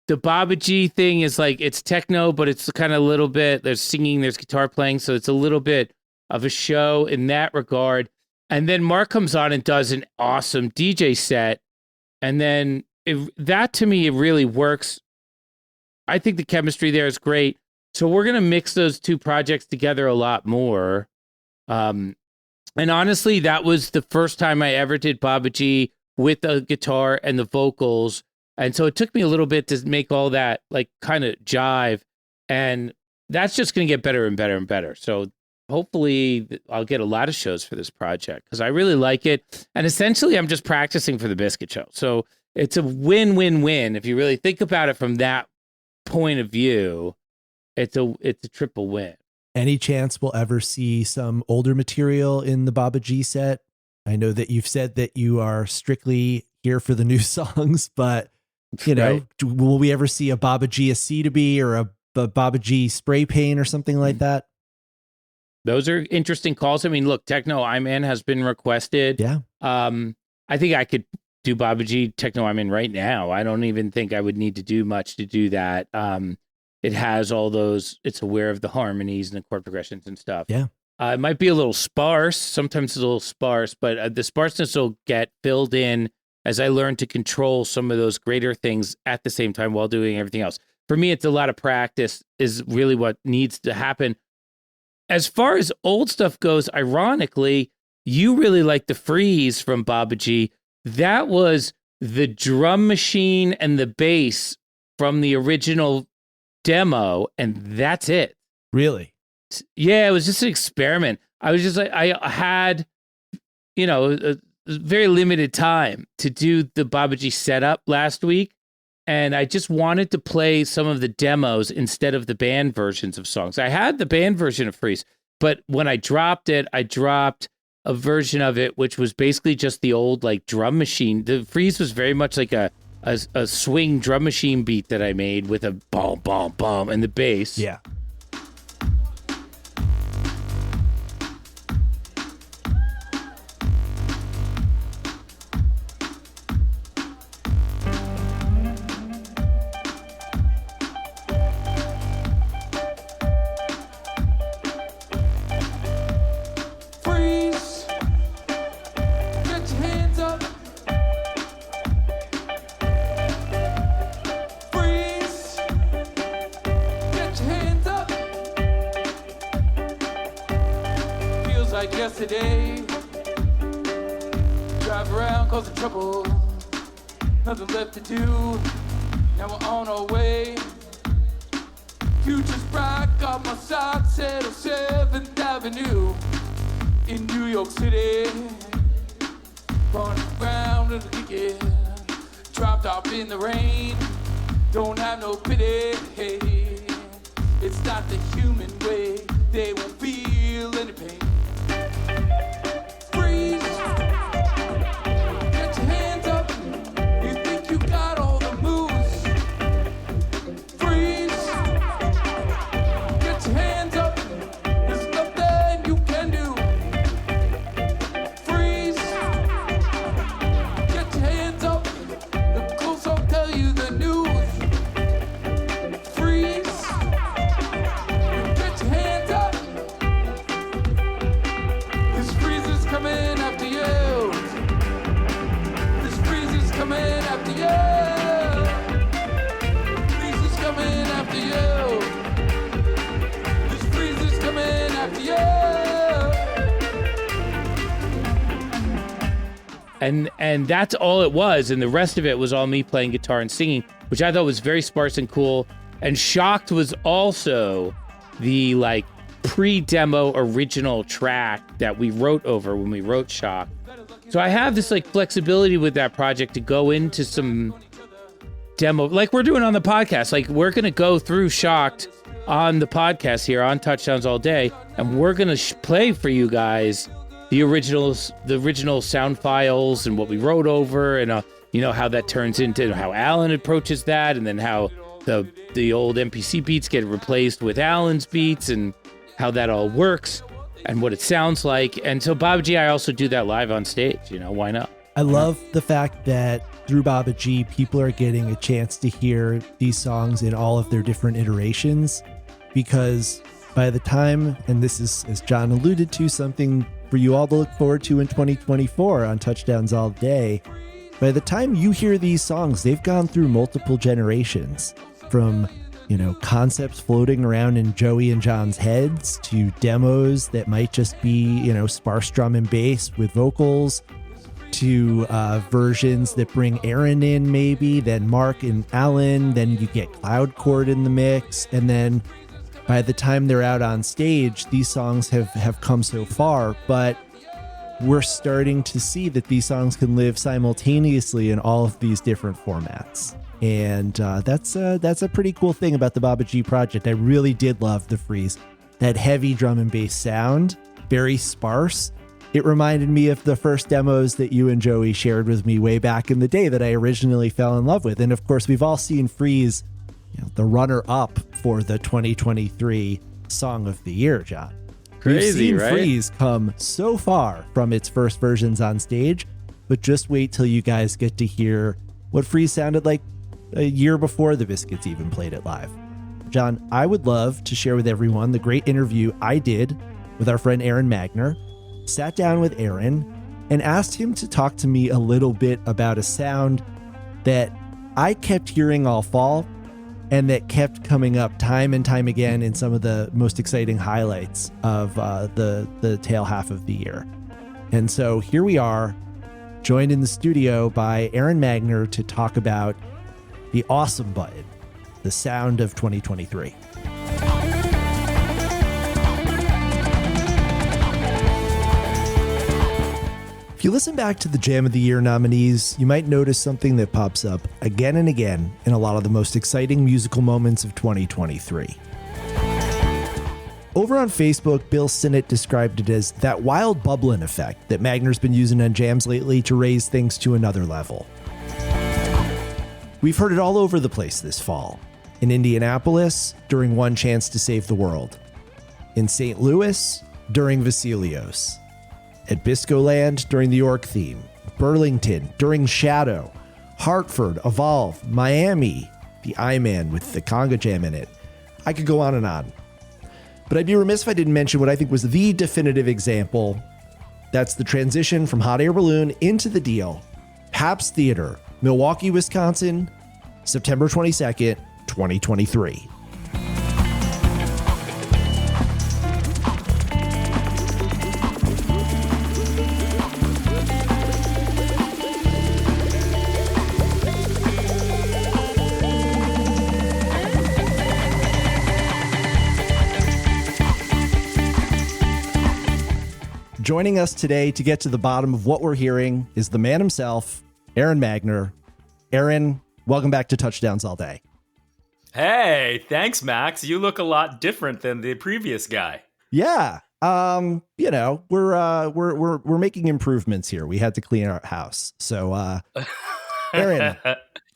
the Baba G thing is like, it's techno, but it's kind of a little bit, there's singing, there's guitar playing. So it's a little bit of a show in that regard. And then Mark comes on and does an awesome DJ set. And then that to me, it really works. I think the chemistry there is great. So we're going to mix those two projects together a lot more. And honestly, that was the first time I ever did Baba G with the guitar and the vocals. And so it took me a little bit to make all that like kind of jive. And that's just going to get better and better and better. So hopefully I'll get a lot of shows for this project because I really like it. And essentially I'm just practicing for the Biscuit show. So it's a win-win-win. If you really think about it from that point of view, it's a triple win. Any chance we'll ever see some older material in the Baba G set? I know that you've said that you are strictly here for the new songs, but you know, will we ever see a Baba G, a C to B, or a Baba G spray paint or something like that? Those are interesting calls. I mean, look, Techno I-Man has been requested. Yeah. I think I could do Baba G Techno I'm right now. I don't even think I would need to do much to do that. It has all those, it's aware of the harmonies and the chord progressions and stuff. Yeah. It might be a little sparse. Sometimes it's a little sparse, but the sparseness will get filled in as I learn to control some of those greater things at the same time while doing everything else. For me, it's a lot of practice is really what needs to happen. As far as old stuff goes, ironically, you really like the freeze from Baba G. That was the drum machine and the bass from the original demo, and that's it. Really? Yeah, it was just an experiment. I was just like, I had, a very limited time to do the Baba G setup last week, and I just wanted to play some of the demos instead of the band versions of songs. I had the band version of Freeze, but when I dropped it, I dropped a version of it, which was basically just the old like drum machine. The Freeze was very much like a swing drum machine beat that I made with a boom, boom, boom, and the bass. Yeah. Yesterday, drive around causing trouble, nothing left to do, now we're on our way. Future's bright, got my sights set on 7th Avenue in New York City. Running around and kicking, dropped off in the rain, don't have no pity. Hey, it's not the human way, they won't feel any pain. Freeze, get you. This freeze is coming after you. And that's all it was, and the rest of it was all me playing guitar and singing, which I thought was very sparse and cool. And Shocked was also the like pre-demo original track that we wrote over when we wrote Shocked. So I have this like flexibility with that project to go into some demo, like we're doing on the podcast. Like we're gonna go through Shocked on the podcast here on Touchdowns All Day, and we're gonna play for you guys the original sound files and what we wrote over, and you know how that turns into how Alan approaches that, and then how the old MPC beats get replaced with Alan's beats, and how that all works and what it sounds like. And so Baba G, I also do that live on stage. You know, why not? I love the fact that through Baba G, people are getting a chance to hear these songs in all of their different iterations, because by the time, and this is, as John alluded to, something for you all to look forward to in 2024 on Touchdowns All Day, by the time you hear these songs, they've gone through multiple generations, from, you know, concepts floating around in Joey and John's heads to demos that might just be, you know, sparse drum and bass with vocals, to versions that bring Aron in maybe, then Mark and Alan, then you get Cloud Chord in the mix, and then by the time they're out on stage, these songs have come so far, but we're starting to see that these songs can live simultaneously in all of these different formats. And that's a pretty cool thing about the Baba G project. I really did love the freeze. That heavy drum and bass sound, very sparse. It reminded me of the first demos that you and Joey shared with me way back in the day that I originally fell in love with. And of course, we've all seen Freeze, you know, the runner-up for the 2023 Song of the Year, John. Crazy, We've seen right? Freeze come so far from its first versions on stage, but just wait till you guys get to hear what Freeze sounded like a year before the Biscuits even played it live. John, I would love to share with everyone the great interview I did with our friend Aron Magner. Sat down with Aron and asked him to talk to me a little bit about a sound that I kept hearing all fall, and that kept coming up time and time again in some of the most exciting highlights of the tail half of the year. And so here we are, joined in the studio by Aron Magner to talk about the awesome button, the sound of 2023. If you listen back to the Jam of the Year nominees, you might notice something that pops up again and again in a lot of the most exciting musical moments of 2023. Over on Facebook, Bill Sinnott described it as that wild bubbling effect that Magner's been using on jams lately to raise things to another level. We've heard it all over the place this fall. In Indianapolis, during One Chance to Save the World. In St. Louis, during Vasilios. At Biscoland during the York theme, Burlington during Shadow, Hartford, Evolve, Miami, the I-Man with the conga jam in it. I could go on and on. But I'd be remiss if I didn't mention what I think was the definitive example. That's the transition from Hot Air Balloon into the deal. Pabst Theater, Milwaukee, Wisconsin, September 22nd, 2023. Joining us today to get to the bottom of what we're hearing is the man himself, Aron Magner. Aron, welcome back to Touchdowns All Day. Hey, thanks, Max. You look a lot different than the previous guy. Yeah. You know, we're making improvements here. We had to clean our house. So, Aron,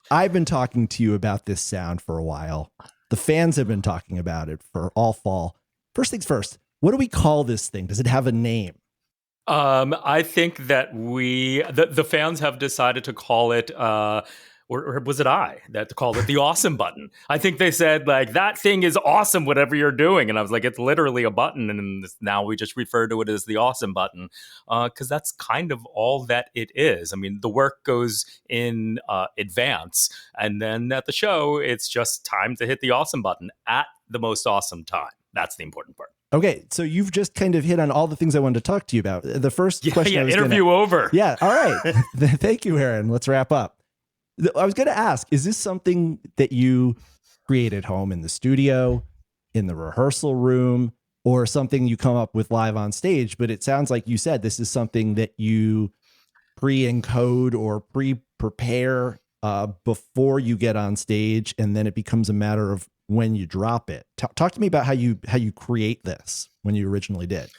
I've been talking to you about this sound for a while. The fans have been talking about it for all fall. First things first, what do we call this thing? Does it have a name? I think that the fans have decided to call it or was it I that called it the awesome button? I think they said like, that thing is awesome, whatever you're doing. And I was like, it's literally a button. And now we just refer to it as the awesome button, because that's kind of all that it is. I mean, the work goes in advance. And then at the show, it's just time to hit the awesome button at the most awesome time. That's the important part. Okay, so you've just kind of hit on all the things I wanted to talk to you about. The first question I was interview over. Yeah, all right. Thank you, Aron. Let's wrap up. I was going to ask, is this something that you create at home in the studio, in the rehearsal room, or something you come up with live on stage? But it sounds like you said this is something that you pre-encode or pre-prepare before you get on stage, and then it becomes a matter of when you drop it. Talk to me about how you create this when you originally did.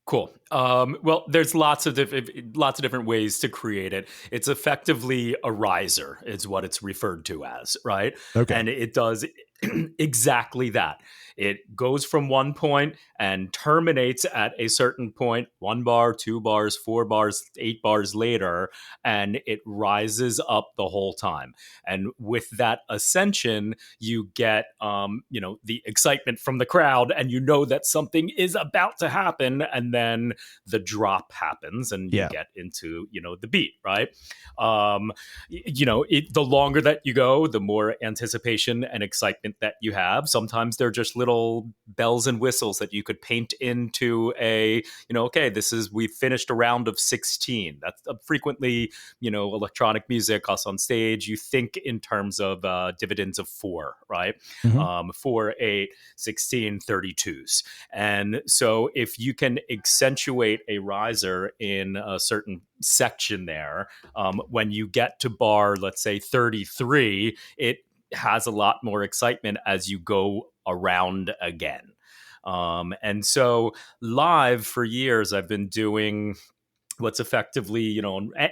Cool. Well, there's lots of different ways to create it. It's effectively a riser, is what it's referred to as, right? Okay. And it does exactly that. It goes from one point and terminates at a certain point, 1 bar, 2 bars, 4 bars, 8 bars later, and it rises up the whole time. And with that ascension, you get, the excitement from the crowd, and you know that something is about to happen, and then the drop happens, and you get into, the beat, right? The longer that you go, the more anticipation and excitement that you have. Sometimes they're just little bells and whistles that you could paint into a, we finished a round of 16. That's frequently, electronic music, us on stage, you think in terms of dividends of 4, right? Mm-hmm. 4, 8, 16, 32s. And so if you can accentuate a riser in a certain section there, when you get to bar, let's say 33, it has a lot more excitement as you go around again. And so live for years, I've been doing what's effectively,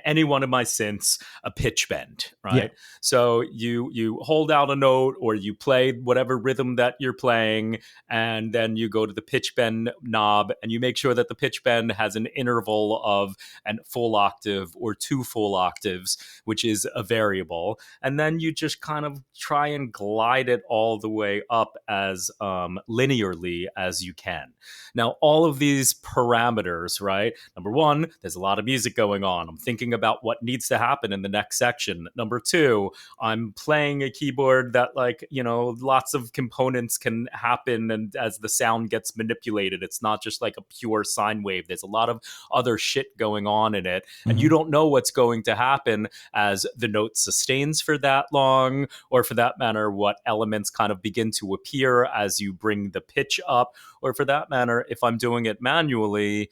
any one of my synths, a pitch bend, right? Yeah. So you hold out a note, or you play whatever rhythm that you're playing, and then you go to the pitch bend knob, and you make sure that the pitch bend has an interval of a full octave or 2 full octaves, which is a variable. And then you just kind of try and glide it all the way up as linearly as you can. Now, all of these parameters, right? Number one, there's a lot of music going on. I'm thinking about what needs to happen in the next section. Number 2, I'm playing a keyboard that, lots of components can happen, and as the sound gets manipulated, it's not just like a pure sine wave. There's a lot of other shit going on in it, and you don't know what's going to happen as the note sustains for that long, or for that matter, what elements kind of begin to appear as you bring the pitch up, or for that matter, if I'm doing it manually,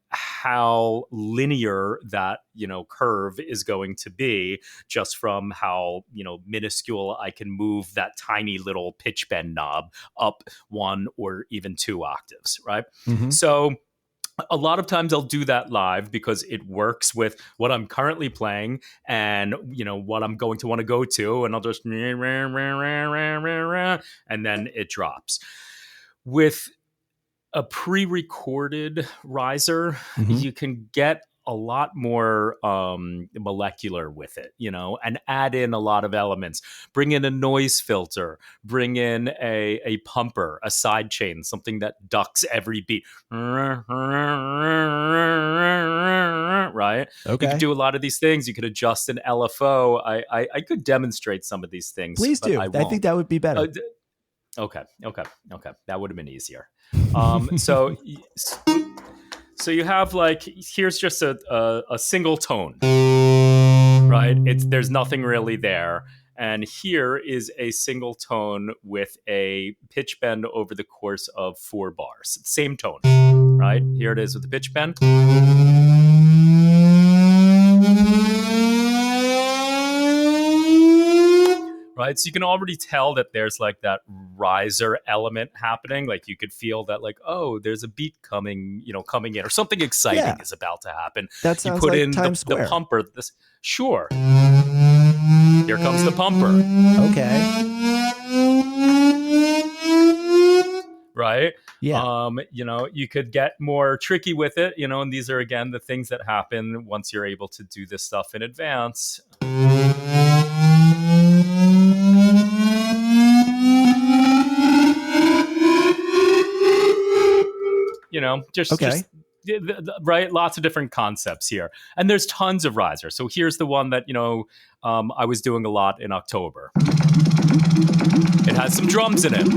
how linear that, curve is going to be, just from how, minuscule I can move that tiny little pitch bend knob up 1 or even 2 octaves, right? Mm-hmm. So a lot of times I'll do that live because it works with what I'm currently playing and, what I'm going to want to go to, and I'll just, and then it drops. With a pre-recorded riser, you can get a lot more molecular with it, and add in a lot of elements. Bring in a noise filter, bring in a pumper, a side chain, something that ducks every beat. Right? Okay. You can do a lot of these things. You could adjust an LFO. I could demonstrate some of these things. Please do. I think that would be better. Okay. That would have been easier. So you have here's just a single tone, right? There's nothing really there. And here is a single tone with a pitch bend over the course of 4 bars. Same tone, right? Here it is with the pitch bend. Right. So you can already tell that there's that riser element happening. You could feel that there's a beat coming in, or something exciting is about to happen. That sounds you put like in Times Square. The pumper. Sure. Here comes the pumper. Okay. Right. Yeah. You could get more tricky with it, and these are, again, the things that happen once you're able to do this stuff in advance. You know, just right, lots of different concepts here, and there's tons of risers. So here's the one that I was doing a lot in October. It has some drums in it.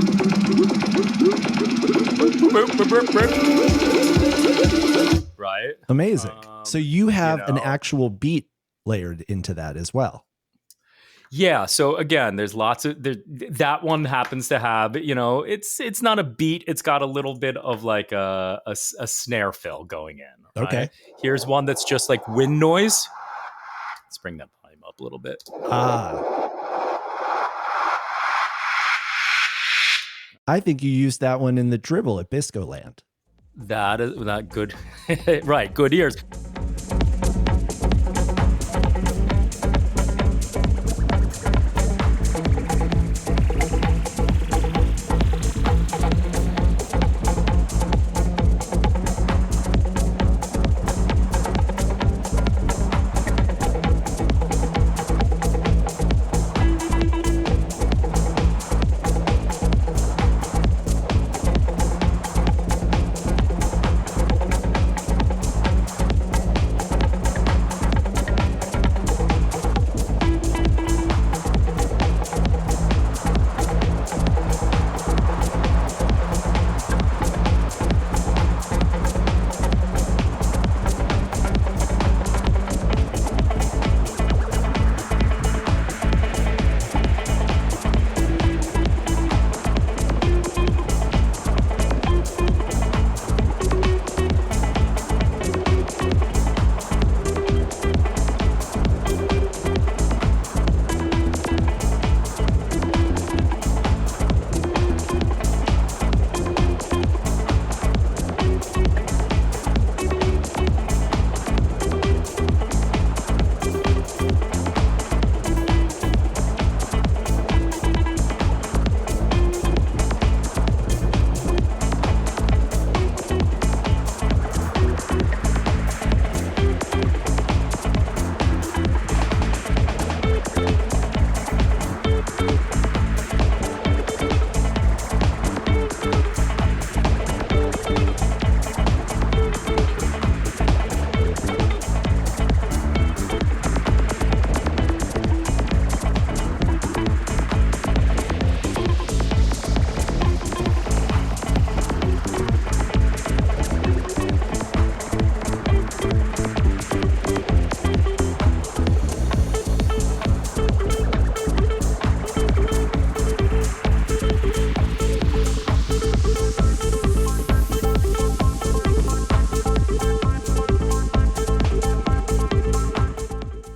Right, amazing. So you have an actual beat layered into that as well. Yeah. So again, there's lots of that one happens to have, it's not a beat. It's got a little bit of like a snare fill going in. Right? Okay. Here's one that's just like wind noise. Let's bring that volume up a little bit. I think you used that one in the dribble at Bisco Land. That is not good. Right. Good ears.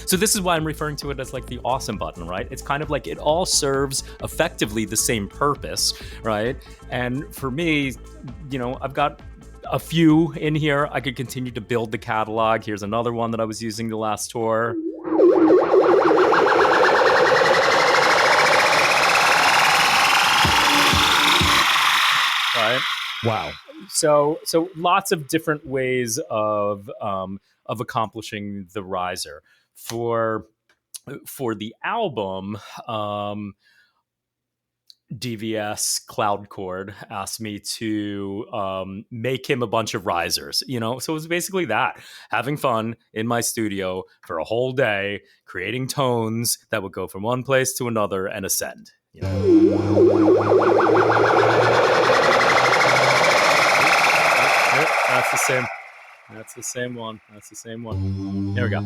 So this is why I'm referring to it as like the awesome button, right? It's kind of like it all serves effectively the same purpose, right? And for me, I've got a few in here. I could continue to build the catalog. Here's another one that I was using the last tour. Right? Wow. So lots of different ways of accomplishing the riser. For the album, DVS Cloud Chord asked me to make him a bunch of risers, so it was basically that, having fun in my studio for a whole day, creating tones that would go from one place to another and ascend. That's the same. That's the same one. There we go.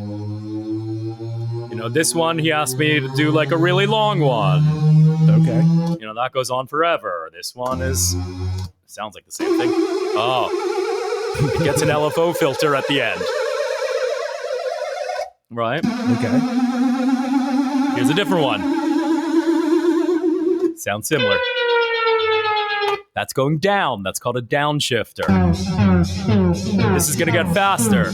This one, he asked me to do like a really long one. Okay. That goes on forever. This one sounds like the same thing. Oh, it gets an LFO filter at the end. Right? Okay. Here's a different one. Sounds similar. That's going down. That's called a downshifter. This is going to get faster.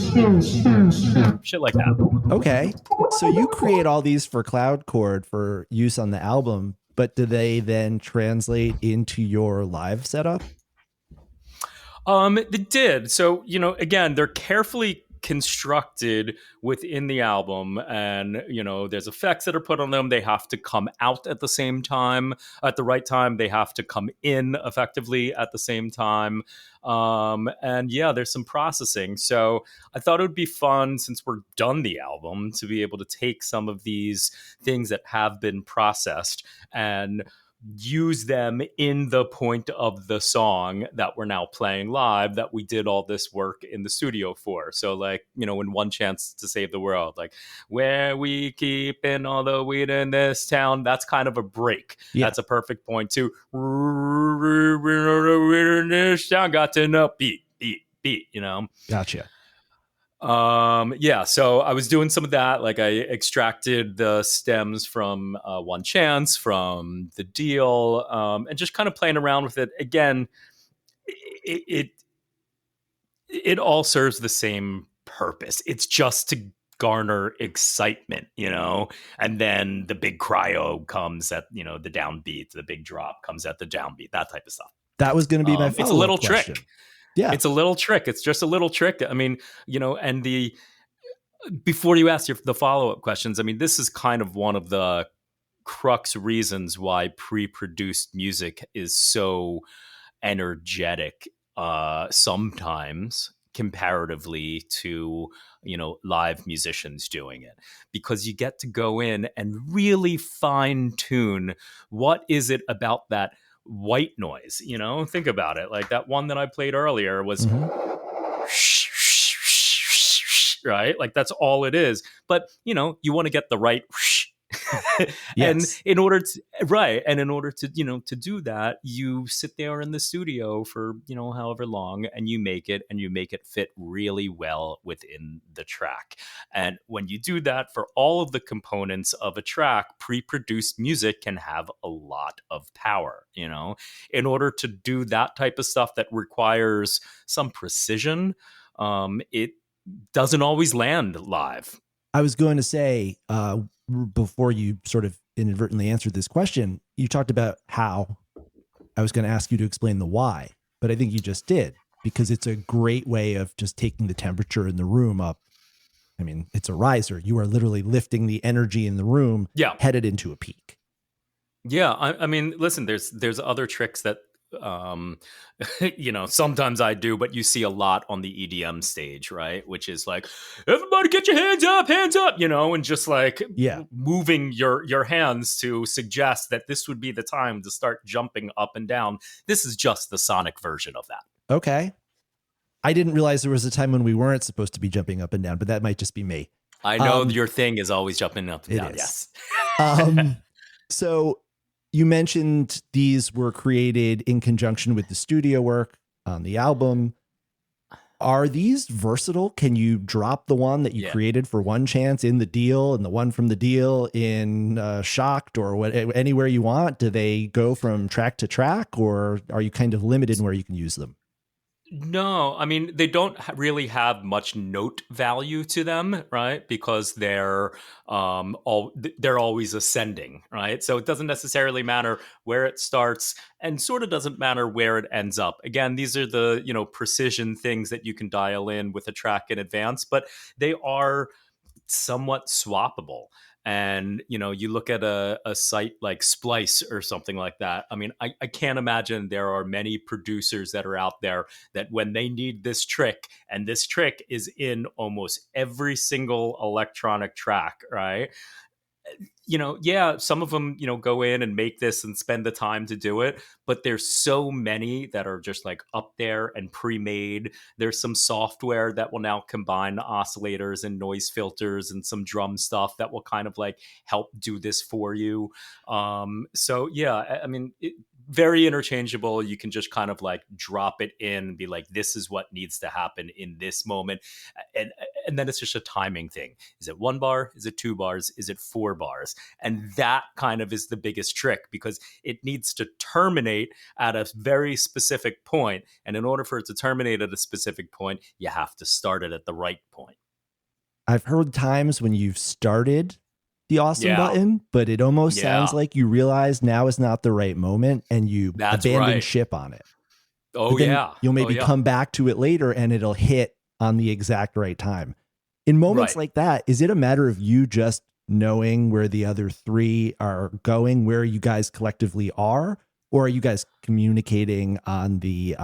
Shit like that. Okay. So you create all these for Cloud Chord for use on the album, but do they then translate into your live setup? They did. So, again, they're carefully constructed within the album, and there's effects that are put on them. They have to come out at the same time, at the right time. They have to come in effectively at the same time. And yeah, there's some processing. So I thought it would be fun, since we're done the album, to be able to take some of these things that have been processed and use them in the point of the song that we're now playing live, that we did all this work in the studio for. So like, in One Chance to Save the World, like, where we keeping all the weed in this town, that's kind of a break. Yeah. That's a perfect point to in this town, got to know beat. Gotcha. Yeah, so I was doing some of that. Like, I extracted the stems from One Chance, from The Deal, and just kind of playing around with it. Again, it all serves the same purpose. It's just to garner excitement, and then the big cryo comes at, the downbeat, the big drop comes at the downbeat, that type of stuff. That was going to be my follow-up It's a little question. trick. Yeah. It's a little trick. It's just a little trick. I mean, and before you ask the follow-up questions, I mean, this is kind of one of the crux reasons why pre-produced music is so energetic sometimes comparatively to, live musicians doing it, because you get to go in and really fine tune what is it about that white noise. Think about it. Like, that one that I played earlier was right, like, that's all it is. But you want to get the right and in order to to do that, you sit there in the studio for however long, and you make it fit really well within the track. And when you do that for all of the components of a track, pre-produced music can have a lot of power. In order to do that type of stuff that requires some precision, it doesn't always land live. I was going to say, before you sort of inadvertently answered this question, you talked about how. I was going to ask you to explain the why, but I think you just did, because it's a great way of just taking the temperature in the room up. I mean, it's a riser. You are literally lifting the energy in the room, headed into a peak. Yeah. I mean, listen, there's other tricks that, sometimes I do, but you see a lot on the EDM stage, right? Which is like, everybody get your hands up, and just like moving your hands to suggest that this would be the time to start jumping up and down. This is just the sonic version of that. Okay. I didn't realize there was a time when we weren't supposed to be jumping up and down, but that might just be me. I know your thing is always jumping up and down. Is. Yes. So you mentioned these were created in conjunction with the studio work on the album. Are these versatile? Can you drop the one that you created for One Chance in The Deal and the one from The Deal in Shocked or anywhere you want? Do they go from track to track, or are you kind of limited in where you can use them? No, I mean, they don't really have much note value to them, right? Because they're always ascending, right? So it doesn't necessarily matter where it starts, and sort of doesn't matter where it ends up. Again, these are the, precision things that you can dial in with a track in advance, but they are somewhat swappable. And, you look at a site like Splice or something like that. I mean, I can't imagine there are many producers that are out there that when they need this trick, and this trick is in almost every single electronic track, right? Some of them, go in and make this and spend the time to do it, but there's so many that are just like up there and pre-made. There's some software that will now combine oscillators and noise filters and some drum stuff that will kind of like help do this for you. So yeah, I mean, very interchangeable. You can just kind of like drop it in and be like, this is what needs to happen in this moment. And then it's just a timing thing. Is it 1 bar? Is it 2 bars? Is it 4 bars? And that kind of is the biggest trick, because it needs to terminate at a very specific point. And in order for it to terminate at a specific point, you have to start it at the right point. I've heard times when you've started the awesome button, but it almost sounds like you realize now is not the right moment and you abandon ship on it. Oh, yeah. You'll maybe come back to it later and it'll hit on the exact right time. In moments Right. like that, is it a matter of you just knowing where the other three are going, where you guys collectively are, or are you guys communicating on the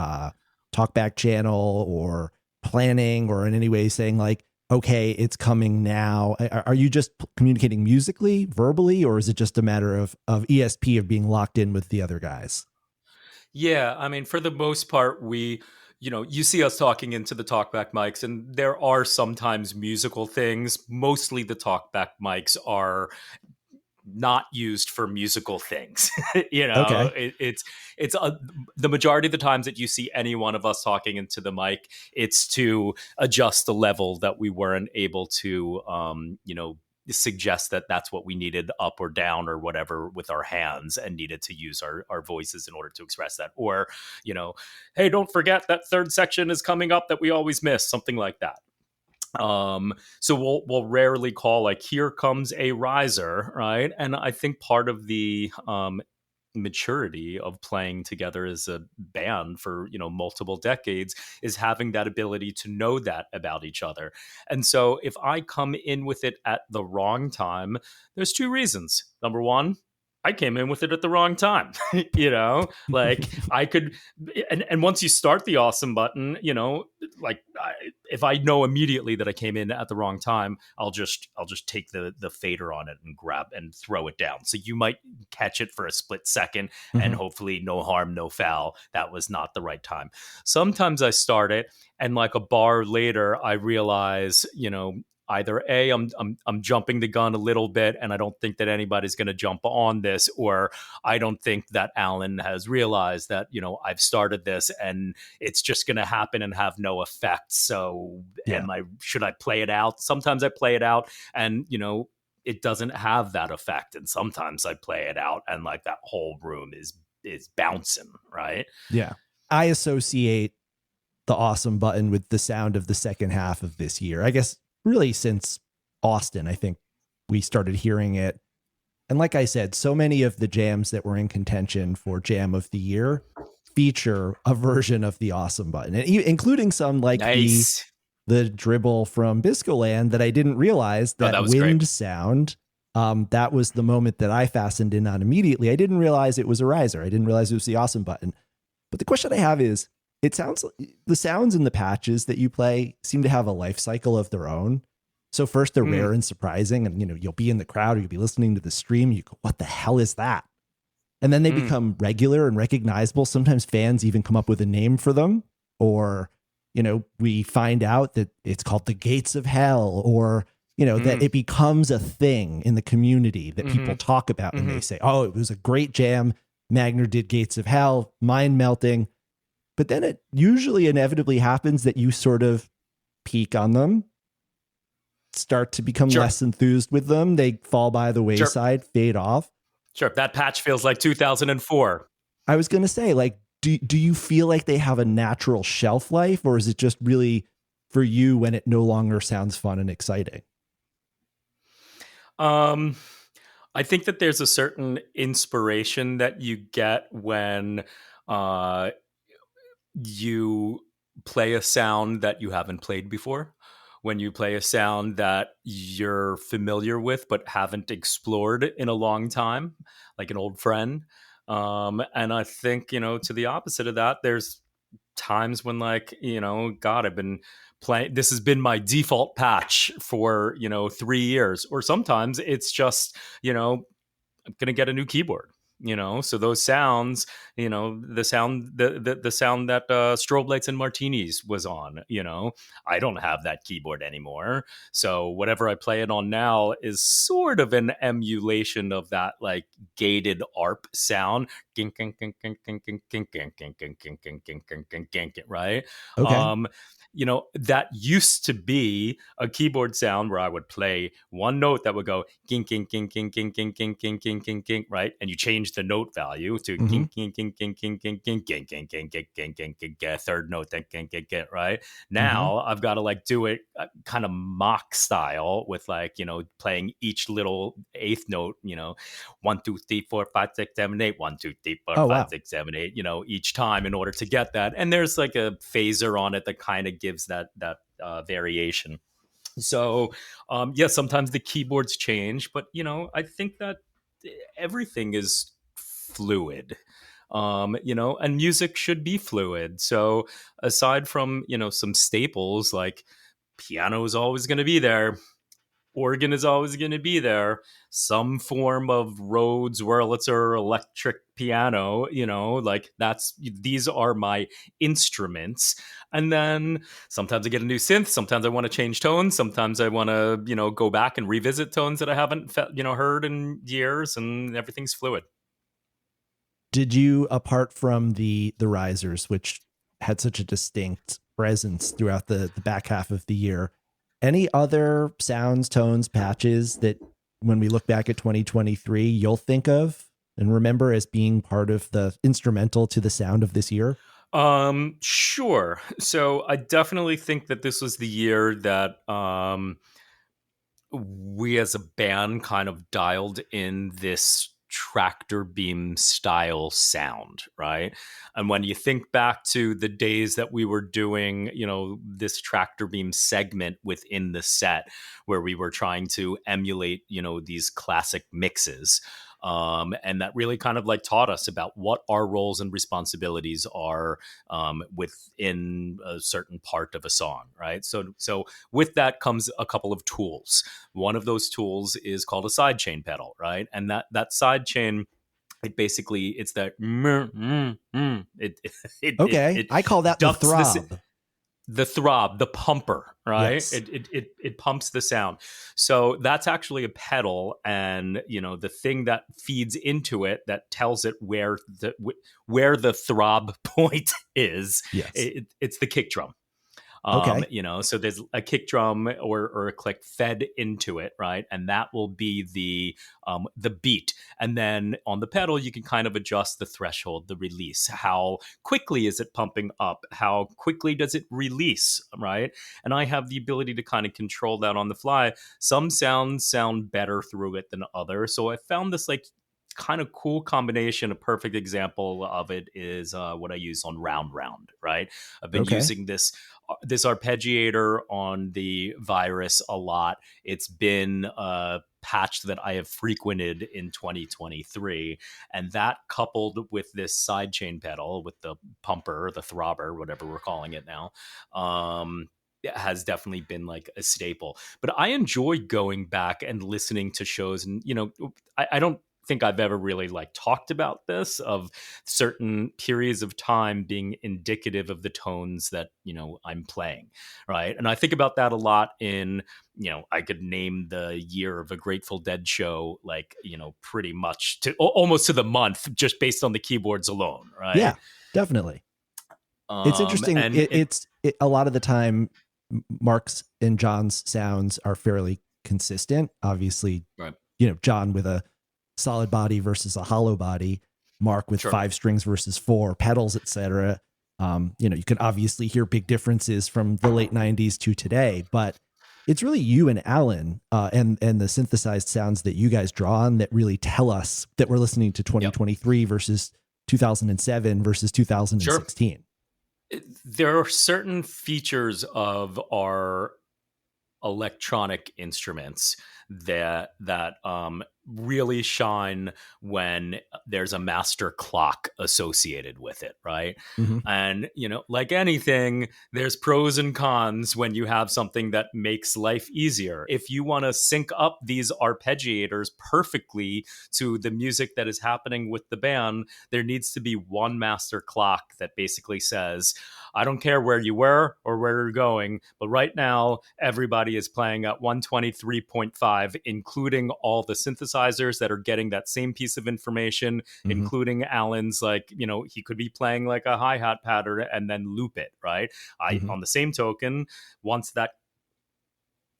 talkback channel or planning or in any way saying like, okay, it's coming now? Are you just communicating musically, verbally, or is it just a matter of ESP of being locked in with the other guys? Yeah, I mean, for the most part, you see us talking into the talkback mics, and there are sometimes musical things. Mostly the talkback mics are not used for musical things. Okay. It's the majority of the times that you see any one of us talking into the mic, it's to adjust the level that we weren't able to, suggest that that's what we needed up or down or whatever with our hands, and needed to use our voices in order to express that. Or, hey, don't forget that third section is coming up that we always miss, something like that. So we'll rarely call like, here comes a riser, right? And I think part of the maturity of playing together as a band for multiple decades is having that ability to know that about each other. And so if I come in with it at the wrong time, there's two reasons. Number one, I came in with it at the wrong time. Like I could, and once you start the awesome button, if I know immediately that I came in at the wrong time, I'll just take the fader on it and grab and throw it down. So you might catch it for a split second, and hopefully no harm, no foul. That was not the right time. Sometimes I start it, and like a bar later, I realize, either A, I'm jumping the gun a little bit, and I don't think that anybody's going to jump on this, or I don't think that Alan has realized that I've started this and it's just going to happen and have no effect. So should I play it out? Sometimes I play it out, and it doesn't have that effect, and sometimes I play it out and like that whole room is bouncing, right? Yeah, I associate the awesome button with the sound of the second half of this year. I guess really since Austin, I think we started hearing it. And like I said, so many of the jams that were in contention for Jam of the Year feature a version of the awesome button, and including some like Nice. the dribble from Biscoland that I didn't realize that was wind great. sound. That was the moment that I fastened in on immediately. I didn't realize it was a riser. I didn't realize it was the awesome button. But the question I have is, it sounds like the sounds in the patches that you play seem to have a life cycle of their own. So first they're rare and surprising, and you'll be in the crowd or you'll be listening to the stream. You go, what the hell is that? And then they become regular and recognizable. Sometimes fans even come up with a name for them, or we find out that it's called the Gates of Hell, or that it becomes a thing in the community that people talk about, and they say, oh, it was a great jam. Magner did Gates of Hell, mind melting. But then it usually inevitably happens that you sort of peak on them, start to become less enthused with them. They fall by the wayside, fade off. Sure. That patch feels like 2004. I was going to say, like, do you feel like they have a natural shelf life, or is it just really for you when it no longer sounds fun and exciting? I think that there's a certain inspiration that you get when you play a sound that you haven't played before, when you play a sound that you're familiar with but haven't explored in a long time, like an old friend. And I think, to the opposite of that, there's times when God, I've been playing, this has been my default patch for, 3 years, or sometimes it's just, I'm going to get a new keyboard. So those sounds, the sound that Strobe Lights and Martinis was on, I don't have that keyboard anymore. So whatever I play it on now is sort of an emulation of that like gated ARP sound, right? Okay. That used to be a keyboard sound where I would play one note that would go king, king, king, king, king, king, king, king, king, king, king, right? And you change the note value to king, king, king, king, king, king, king, king, king, king, king, king, king, king, third note, then king, king, king, right? Now I've got to like do it kind of mock style with like, playing each little eighth note, 1, 2, 3, 4, 5, 6, 7, 8, 1, 2, 3, 4, 5, 6, 7, 8, each time in order to get that. And there's like a phaser on it that kind of gives that variation. So, yeah, sometimes the keyboards change, but I think that everything is fluid. And music should be fluid. So, aside from some staples like piano is always going to be there, organ is always going to be there, some form of Rhodes Wurlitzer electric piano, like these are my instruments. And then sometimes I get a new synth, sometimes I want to change tones, sometimes I want to go back and revisit tones that I haven't heard in years, and everything's fluid. Did you, apart from the risers, which had such a distinct presence throughout the back half of the year, any other sounds, tones, patches that when we look back at 2023, you'll think of and remember as being part of the instrumental to the sound of this year? Sure. So I definitely think that this was the year that we as a band kind of dialed in this tractor beam style sound, right? And when you think back to the days that we were doing, this tractor beam segment within the set where we were trying to emulate, these classic mixes, and that really kind of like taught us about what our roles and responsibilities are within a certain part of a song, right? So with that comes a couple of tools. One of those tools is called a sidechain pedal, right? And that sidechain, it's that I call that the throb. The throb, the pumper, right? Yes. It pumps the sound. So that's actually a pedal, and the thing that feeds into it that tells it where the throb point is. Yes. It's the kick drum. Okay. So there's a kick drum or a click fed into it, right? And that will be the beat. And then on the pedal, you can kind of adjust the threshold, the release. How quickly is it pumping up? How quickly does it release, right? And I have the ability to kind of control that on the fly. Some sounds sound better through it than others. So I found this like kind of cool combination. A perfect example of it is what I use on Round Round, right? I've been using this arpeggiator on the Virus a lot. It's been a patch that I have frequented in 2023, and that coupled with this sidechain pedal with the pumper, the throbber, whatever we're calling it now, it has definitely been like a staple. But I enjoy going back and listening to shows, and I don't think I've ever really like talked about this, of certain periods of time being indicative of the tones that I'm playing, right? And I think about that a lot in I could name the year of a Grateful Dead show like pretty much to almost to the month just based on the keyboards alone, right? Yeah, definitely. It's interesting. It's a lot of the time Mark's and John's sounds are fairly consistent. Obviously, right. John with a solid body versus a hollow body, Mark with 5 strings versus 4 pedals, etc. You can obviously hear big differences from the late 90s to today, but it's really you and Alan and the synthesized sounds that you guys draw on that really tell us that we're listening to 2023 versus 2007 versus 2016. There are certain features of our electronic instruments that really shine when there's a master clock associated with it, right? Mm-hmm. And like anything, there's pros and cons when you have something that makes life easier. If you want to sync up these arpeggiators perfectly to the music that is happening with the band, there needs to be one master clock that basically says, I don't care where you were or where you're going, but right now everybody is playing at 123.5, including all the synthesizers that are getting that same piece of information, including Alan's, like, he could be playing like a hi-hat pattern and then loop it, right? On the same token, once that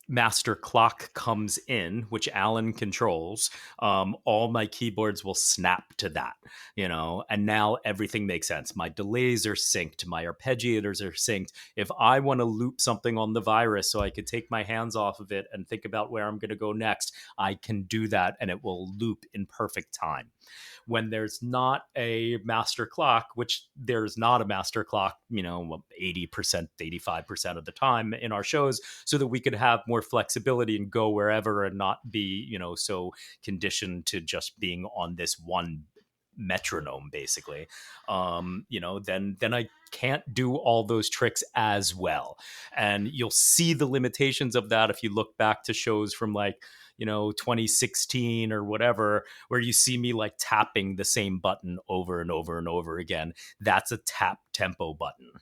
master clock comes in, which Alan controls, all my keyboards will snap to that, and now everything makes sense. My delays are synced, my arpeggiators are synced. If I want to loop something on the Virus so I could take my hands off of it and think about where I'm going to go next, I can do that and it will loop in perfect time. when there's not a master clock, which there's not a master clock, 80%, 85% of the time in our shows, so that we could have more flexibility and go wherever and not be, so conditioned to just being on this one metronome, basically. Then I can't do all those tricks as well. And you'll see the limitations of that if you look back to shows from 2016 or whatever, where you see me like tapping the same button over and over and over again. That's a tap tempo button,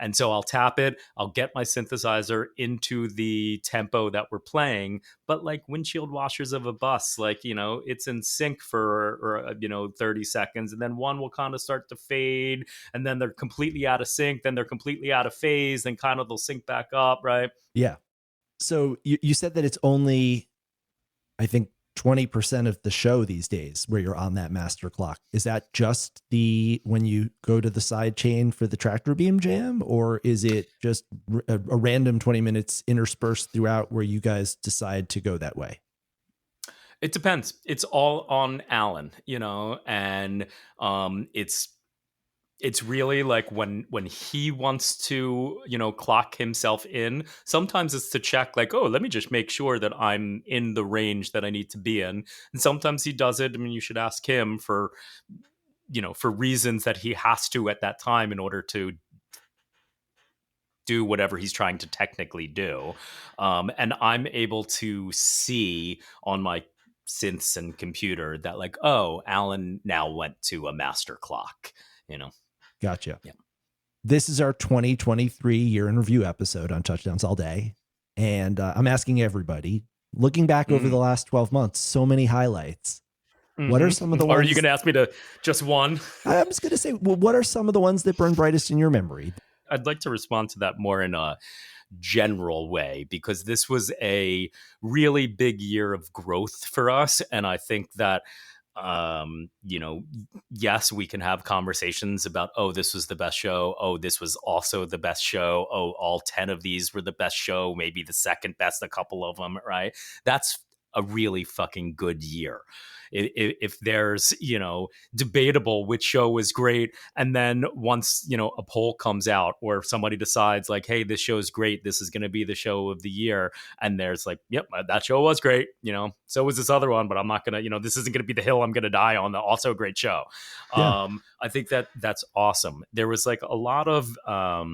and so I'll tap it, I'll get my synthesizer into the tempo that we're playing, but like windshield washers of a bus, it's in sync for 30 seconds, and then one will kind of start to fade, and then they're completely out of sync, then they're completely out of phase, then kind of they'll sync back up, right? Yeah. So you said that it's only, I think, 20% of the show these days where you're on that master clock. Is that just when you go to the side chain for the tractor beam jam, or is it just a random 20 minutes interspersed throughout where you guys decide to go that way? It depends. It's all on Alan, and it's really like when he wants to, clock himself in. Sometimes it's to check like, oh, let me just make sure that I'm in the range that I need to be in. And sometimes he does it. I mean, you should ask him for reasons that he has to at that time in order to do whatever he's trying to technically do. And I'm able to see on my synths and computer that like, oh, Alan now went to a master clock, Gotcha. Yeah. This is our 2023 year in review episode on Touchdowns All Day. And I'm asking everybody, looking back over the last 12 months, so many highlights. What are some of the ones? Are you going to ask me to just one? I'm just going to say, well, what are some of the ones that burn brightest in your memory? I'd like to respond to that more in a general way, because this was a really big year of growth for us. And I think that yes, we can have conversations about, oh, this was the best show. Oh, this was also the best show. Oh, all 10 of these were the best show, maybe the second best, a couple of them, right? That's a really fucking good year. If there's, debatable which show was great, and then once, a poll comes out or somebody decides like, hey, this show is great, this is going to be the show of the year, and there's like, yep, that show was great, so was this other one, but I'm not going to, this isn't going to be the hill I'm going to die on, the also great show. Yeah. I think that's awesome. There was like a lot of, I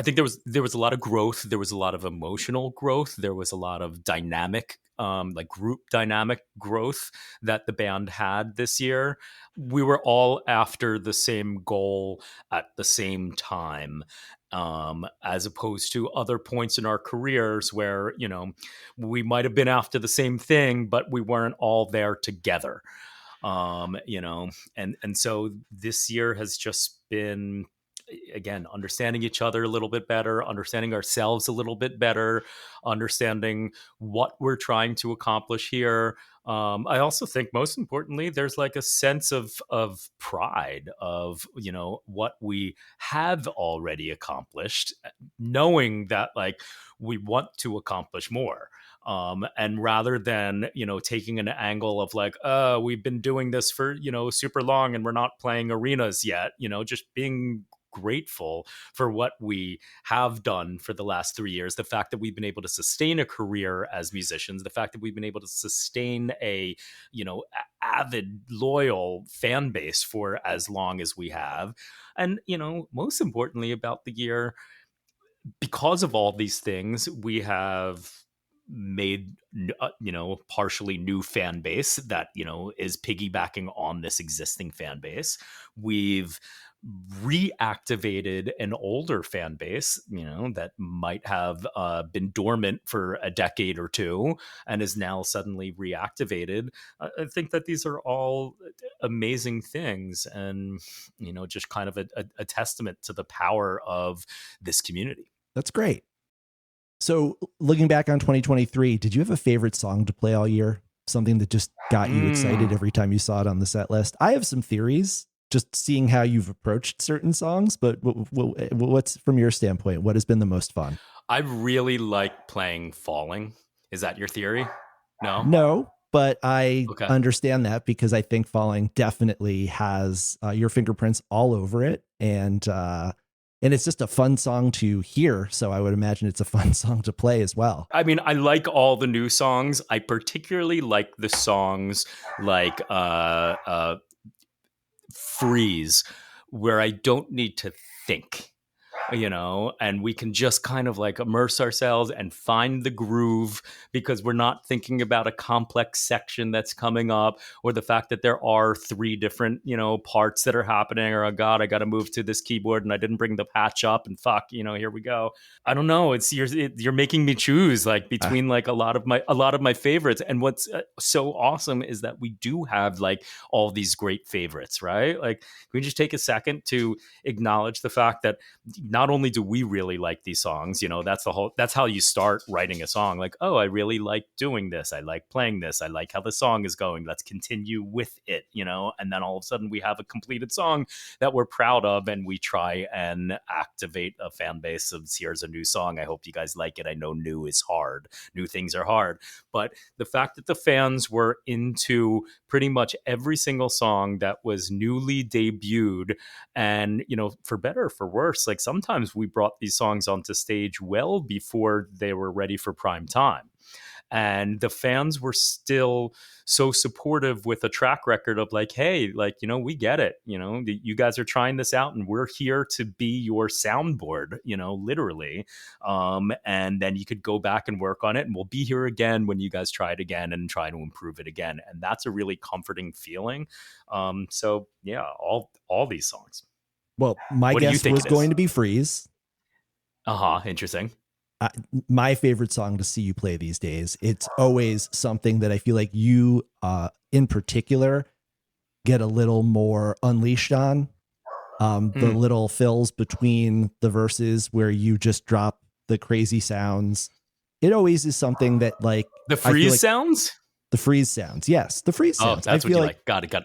think there was a lot of growth. There was a lot of emotional growth. There was a lot of dynamic, like group dynamic growth that the band had this year. We were all after the same goal at the same time, as opposed to other points in our careers where, we might have been after the same thing, but we weren't all there together. And so this year has just been, again, understanding each other a little bit better, understanding ourselves a little bit better, understanding what we're trying to accomplish here. I also think most importantly, there's like a sense of pride of, what we have already accomplished, knowing that like we want to accomplish more. And rather than, taking an angle of like, we've been doing this for, super long and we're not playing arenas yet, just being grateful for what we have done for the last 3 years. The fact that we've been able to sustain a career as musicians, the fact that we've been able to sustain a, avid, loyal fan base for as long as we have. And, most importantly about the year, because of all these things, we have made, partially new fan base that, is piggybacking on this existing fan base. We've reactivated an older fan base, that might have been dormant for a decade or two and is now suddenly reactivated. I think that these are all amazing things and, just kind of a testament to the power of this community. That's great. So looking back on 2023, did you have a favorite song to play all year? Something that just got you excited every time you saw it on the set list? I have some theories, just seeing how you've approached certain songs, but what's from your standpoint, what has been the most fun? I really like playing Falling. Is that your theory? No, but I Okay. understand that because I think Falling definitely has your fingerprints all over it. And it's just a fun song to hear. So I would imagine it's a fun song to play as well. I mean, I like all the new songs. I particularly like the songs like Freeze, where I don't need to think, and we can just kind of like immerse ourselves and find the groove because we're not thinking about a complex section that's coming up or the fact that there are 3 different, parts that are happening, or, oh God, I got to move to this keyboard and I didn't bring the patch up and fuck, here we go. I don't know. You're making me choose like between like a lot of my favorites. And what's so awesome is that we do have like all these great favorites, right? Like, can we just take a second to acknowledge the fact that not only do we really like these songs, that's how you start writing a song. Like, oh, I really like doing this. I like playing this. I like how the song is going. Let's continue with it, and then all of a sudden we have a completed song that we're proud of, and we try and activate a fan base of here's a new song. I hope you guys like it. I know new is hard. New things are hard. But the fact that the fans were into pretty much every single song that was newly debuted, and, for better or for worse, like sometimes we brought these songs onto stage well before they were ready for prime time. And the fans were still so supportive with a track record of like, hey, like, we get it. You guys are trying this out and we're here to be your soundboard, literally. And then you could go back and work on it and we'll be here again when you guys try it again and try to improve it again. And that's a really comforting feeling. So yeah, all these songs. Well, my guess was going to be Freeze. Interesting. My favorite song to see you play these days. It's always something that I feel like you, in particular, get a little more unleashed on. The little fills between the verses where you just drop the crazy sounds. It always is something that like the freeze sounds. The freeze sounds, yes, the freeze sounds. That's I feel what you like. Got it.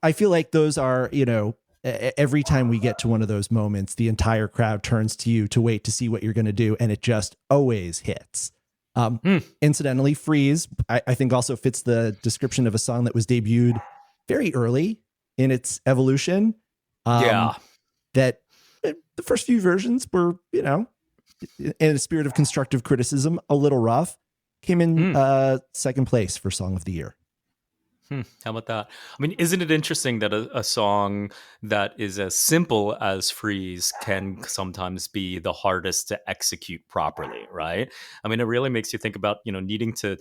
I feel like those are, every time we get to one of those moments, the entire crowd turns to you to wait to see what you're going to do. And it just always hits. Incidentally, Freeze, I think also fits the description of a song that was debuted very early in its evolution. That the first few versions were, in a spirit of constructive criticism, a little rough. Came in second place for Song of the Year. How about that? I mean, isn't it interesting that a song that is as simple as Freeze can sometimes be the hardest to execute properly, right? I mean, it really makes you think about, needing to,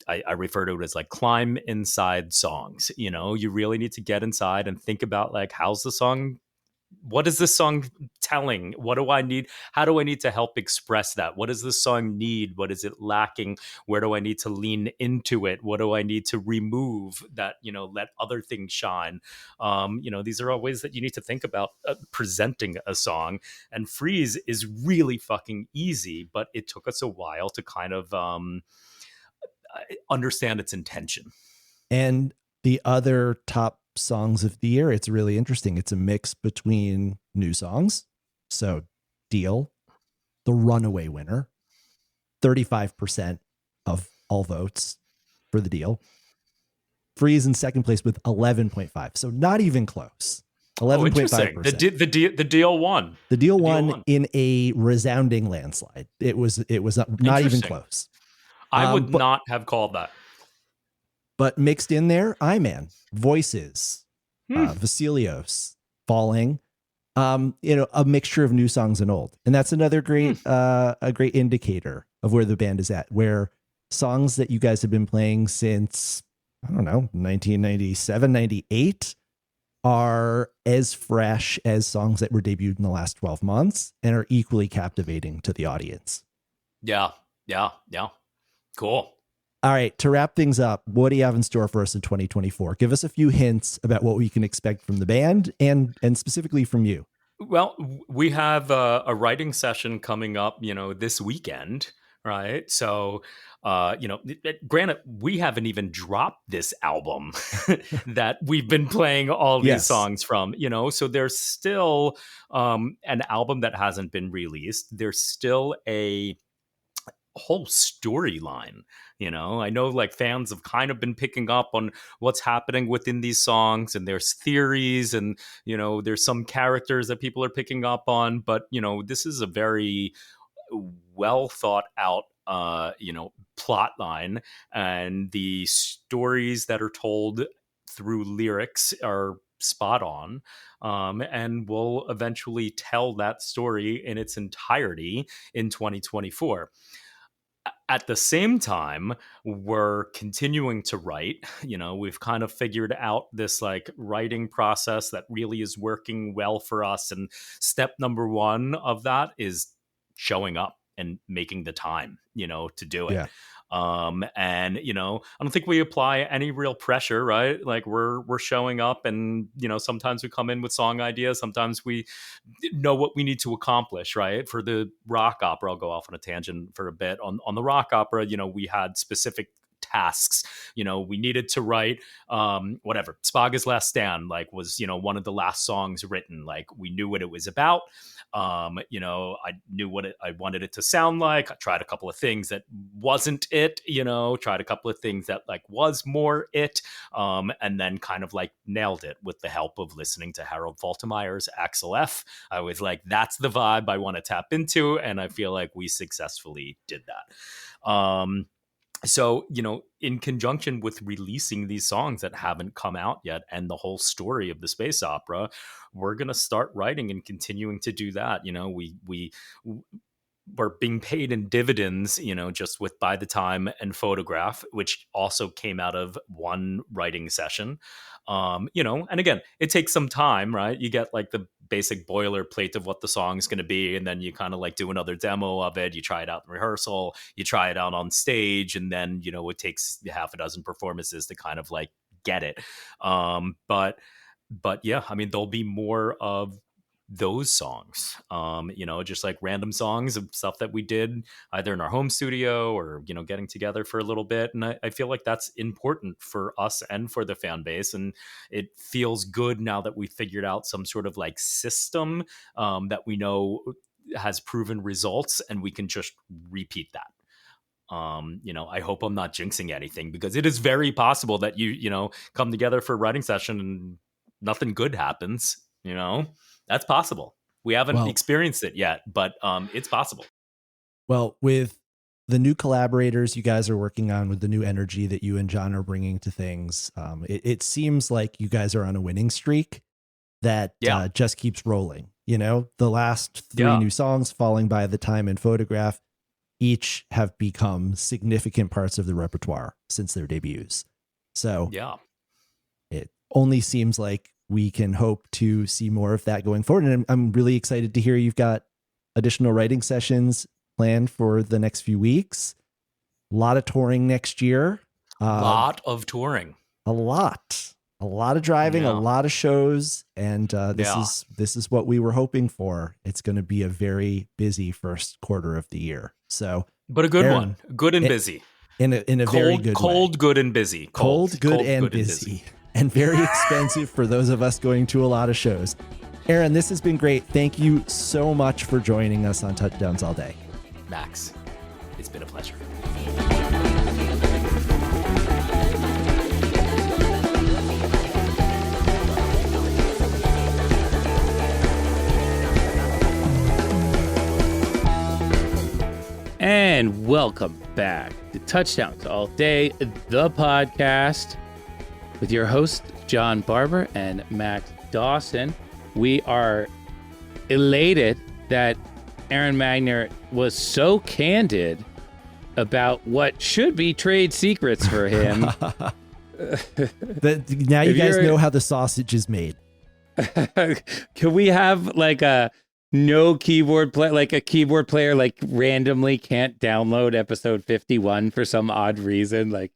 I refer to it as like climb inside songs. You really need to get inside and think about like, what is this song telling? What do I need? How do I need to help express that? What does this song need? What is it lacking? Where do I need to lean into it? What do I need to remove that, let other things shine? These are all ways that you need to think about presenting a song. And Freeze is really fucking easy, but it took us a while to kind of understand its intention. And the other top songs of the year, it's really interesting. It's a mix between new songs. So Deal, the runaway winner, 35% of all votes for the Deal. Freeze in second place with 11.5. So not even close. 11.5%. The Deal won. The Deal won in a resounding landslide. It was not even close. I would not have called that. But mixed in there, I-Man, Voices, Vasilios, Falling, a mixture of new songs and old. And that's another great indicator of where the band is at, where songs that you guys have been playing since, 1997, 98 are as fresh as songs that were debuted in the last 12 months and are equally captivating to the audience. Yeah. Cool. All right, to wrap things up, what do you have in store for us in 2024? Give us a few hints about what we can expect from the band and specifically from you. Well, we have a writing session coming up, this weekend, right? So, granted, we haven't even dropped this album that we've been playing all these songs from, so there's still an album that hasn't been released. There's still whole storyline. I know like fans have kind of been picking up on what's happening within these songs, and there's theories, and there's some characters that people are picking up on, but this is a very well thought out plot line, and the stories that are told through lyrics are spot on, and we'll eventually tell that story in its entirety in 2024. At the same time, we're continuing to write. We've kind of figured out this like writing process that really is working well for us. And step number one of that is showing up and making the time, to do it. Yeah. And I don't think we apply any real pressure, right? Like we're showing up, and sometimes we come in with song ideas, sometimes we know what we need to accomplish, right? For the rock opera, I'll go off on a tangent for a bit. On the rock opera, we had specific tasks. We needed to write whatever Spaga's Last Stand like was one of the last songs written. Like we knew what it was about. I knew what I wanted it to sound like. I tried a couple of things that wasn't it, tried a couple of things that like was more it, and then kind of like nailed it with the help of listening to Harold Faltermeyer's Axel F. I was like, that's the vibe I want to tap into, and I feel like we successfully did that. So, in conjunction with releasing these songs that haven't come out yet and the whole story of the space opera, we're going to start writing and continuing to do that. We're being paid in dividends, just with By the Time and Photograph, which also came out of one writing session. And again, it takes some time, right? You get like the basic boilerplate of what the song is going to be, and then you kind of like do another demo of it. You try it out in rehearsal, you try it out on stage, and then it takes half a dozen performances to kind of like get it. But yeah, I mean, there'll be more of those songs, just like random songs of stuff that we did either in our home studio or getting together for a little bit. And I feel like that's important for us and for the fan base, and it feels good now that we figured out some sort of like system that we know has proven results, and we can just repeat that. I hope I'm not jinxing anything, because it is very possible that you come together for a writing session and nothing good happens. That's possible. We haven't experienced it yet, but it's possible. Well, with the new collaborators you guys are working on, with the new energy that you and John are bringing to things, it seems like you guys are on a winning streak that just keeps rolling. The last three new songs, Falling By the Time and Photograph, each have become significant parts of the repertoire since their debuts. So it only seems like we can hope to see more of that going forward. And I'm really excited to hear you've got additional writing sessions planned for the next few weeks. A lot of touring next year. A lot of touring. A lot of driving, a lot of shows. And this is what we were hoping for. It's going to be a very busy first quarter of the year. So, but a good one, good and busy. In a very good cold, way. Good and busy. Cold, good and busy. And very expensive for those of us going to a lot of shows. Aron, this has been great. Thank you so much for joining us on Touchdowns All Day. Max, it's been a pleasure. And welcome back to Touchdowns All Day, the podcast, with your host, Jon Barber and Max Dawson. We are elated that Aron Magner was so candid about what should be trade secrets for him. Now you guys know how the sausage is made. Can we have like a keyboard player like randomly can't download episode 51 for some odd reason? Like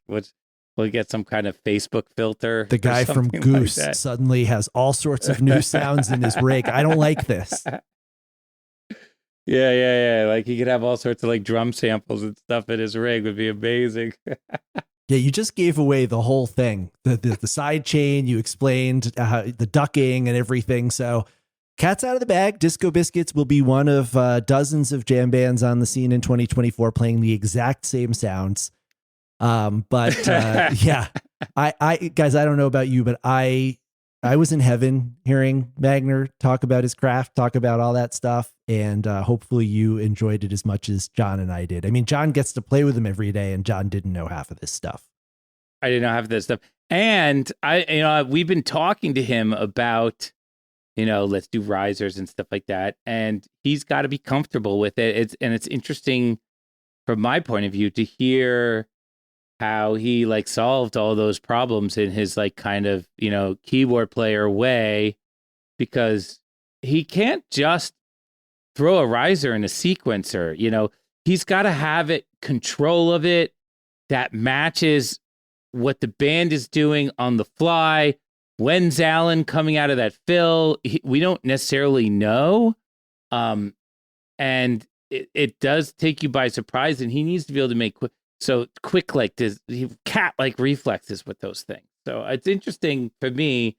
we'll get some kind of Facebook filter. The guy from Goose suddenly has all sorts of new sounds in his rig. I don't like this. Yeah. Like he could have all sorts of like drum samples and stuff in his rig. Would be amazing. Yeah, you just gave away the whole thing. The side chain, you explained the ducking and everything. So Cat's out of the bag. Disco Biscuits will be one of dozens of jam bands on the scene in 2024 playing the exact same sounds. Yeah, I guys, I don't know about you, but I was in heaven hearing Magner talk about his craft, talk about all that stuff. And hopefully you enjoyed it as much as John and I did. I mean, John gets to play with him every day, and John didn't know half of this stuff. I didn't know half of this stuff. And we've been talking to him about, let's do risers and stuff like that. And he's got to be comfortable with it. It's interesting from my point of view to hear how he like solved all those problems in his like kind of, keyboard player way, because he can't just throw a riser in a sequencer. He's got to have control of it that matches what the band is doing on the fly. When's Alan coming out of that fill? We don't necessarily know. And it does take you by surprise, and he needs to be able to make quick like this, cat-like reflexes with those things. So it's interesting for me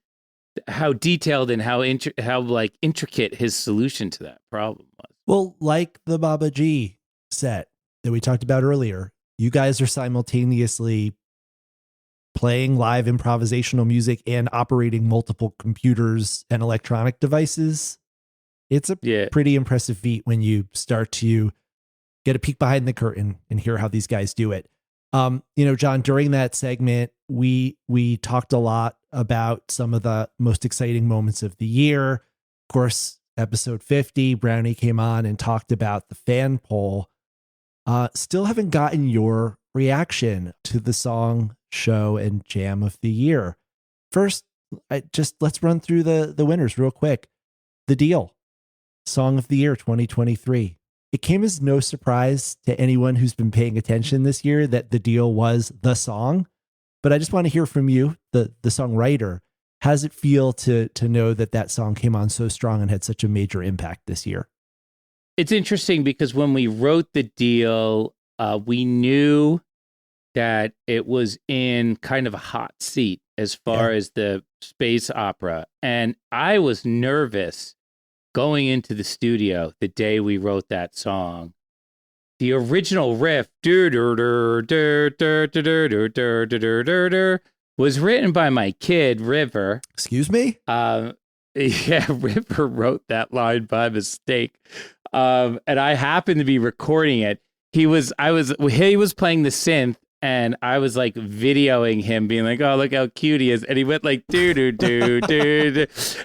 how detailed and how intricate his solution to that problem was. Well, like the Baba G set that we talked about earlier, you guys are simultaneously playing live improvisational music and operating multiple computers and electronic devices. It's a pretty impressive feat when you start to get a peek behind the curtain and hear how these guys do it. John, during that segment, we talked a lot about some of the most exciting moments of the year. Of course, episode 50, Brownie came on and talked about the fan poll. Still haven't gotten your reaction to the song, show, and jam of the year. First, let's run through the winners real quick. The Deal, Song of the Year 2023. It came as no surprise to anyone who's been paying attention this year that The Deal was the song. But I just want to hear from you, the songwriter. How does it feel to know that song came on so strong and had such a major impact this year? It's interesting because when we wrote The Deal, we knew that it was in kind of a hot seat as far as the space opera. And I was nervous going into the studio the day we wrote that song. The original riff was written by my kid, River. Excuse me? River wrote that line by mistake. And I happened to be recording it. He was playing the synth, and I was like videoing him being like, oh, look how cute he is. And he went like, do.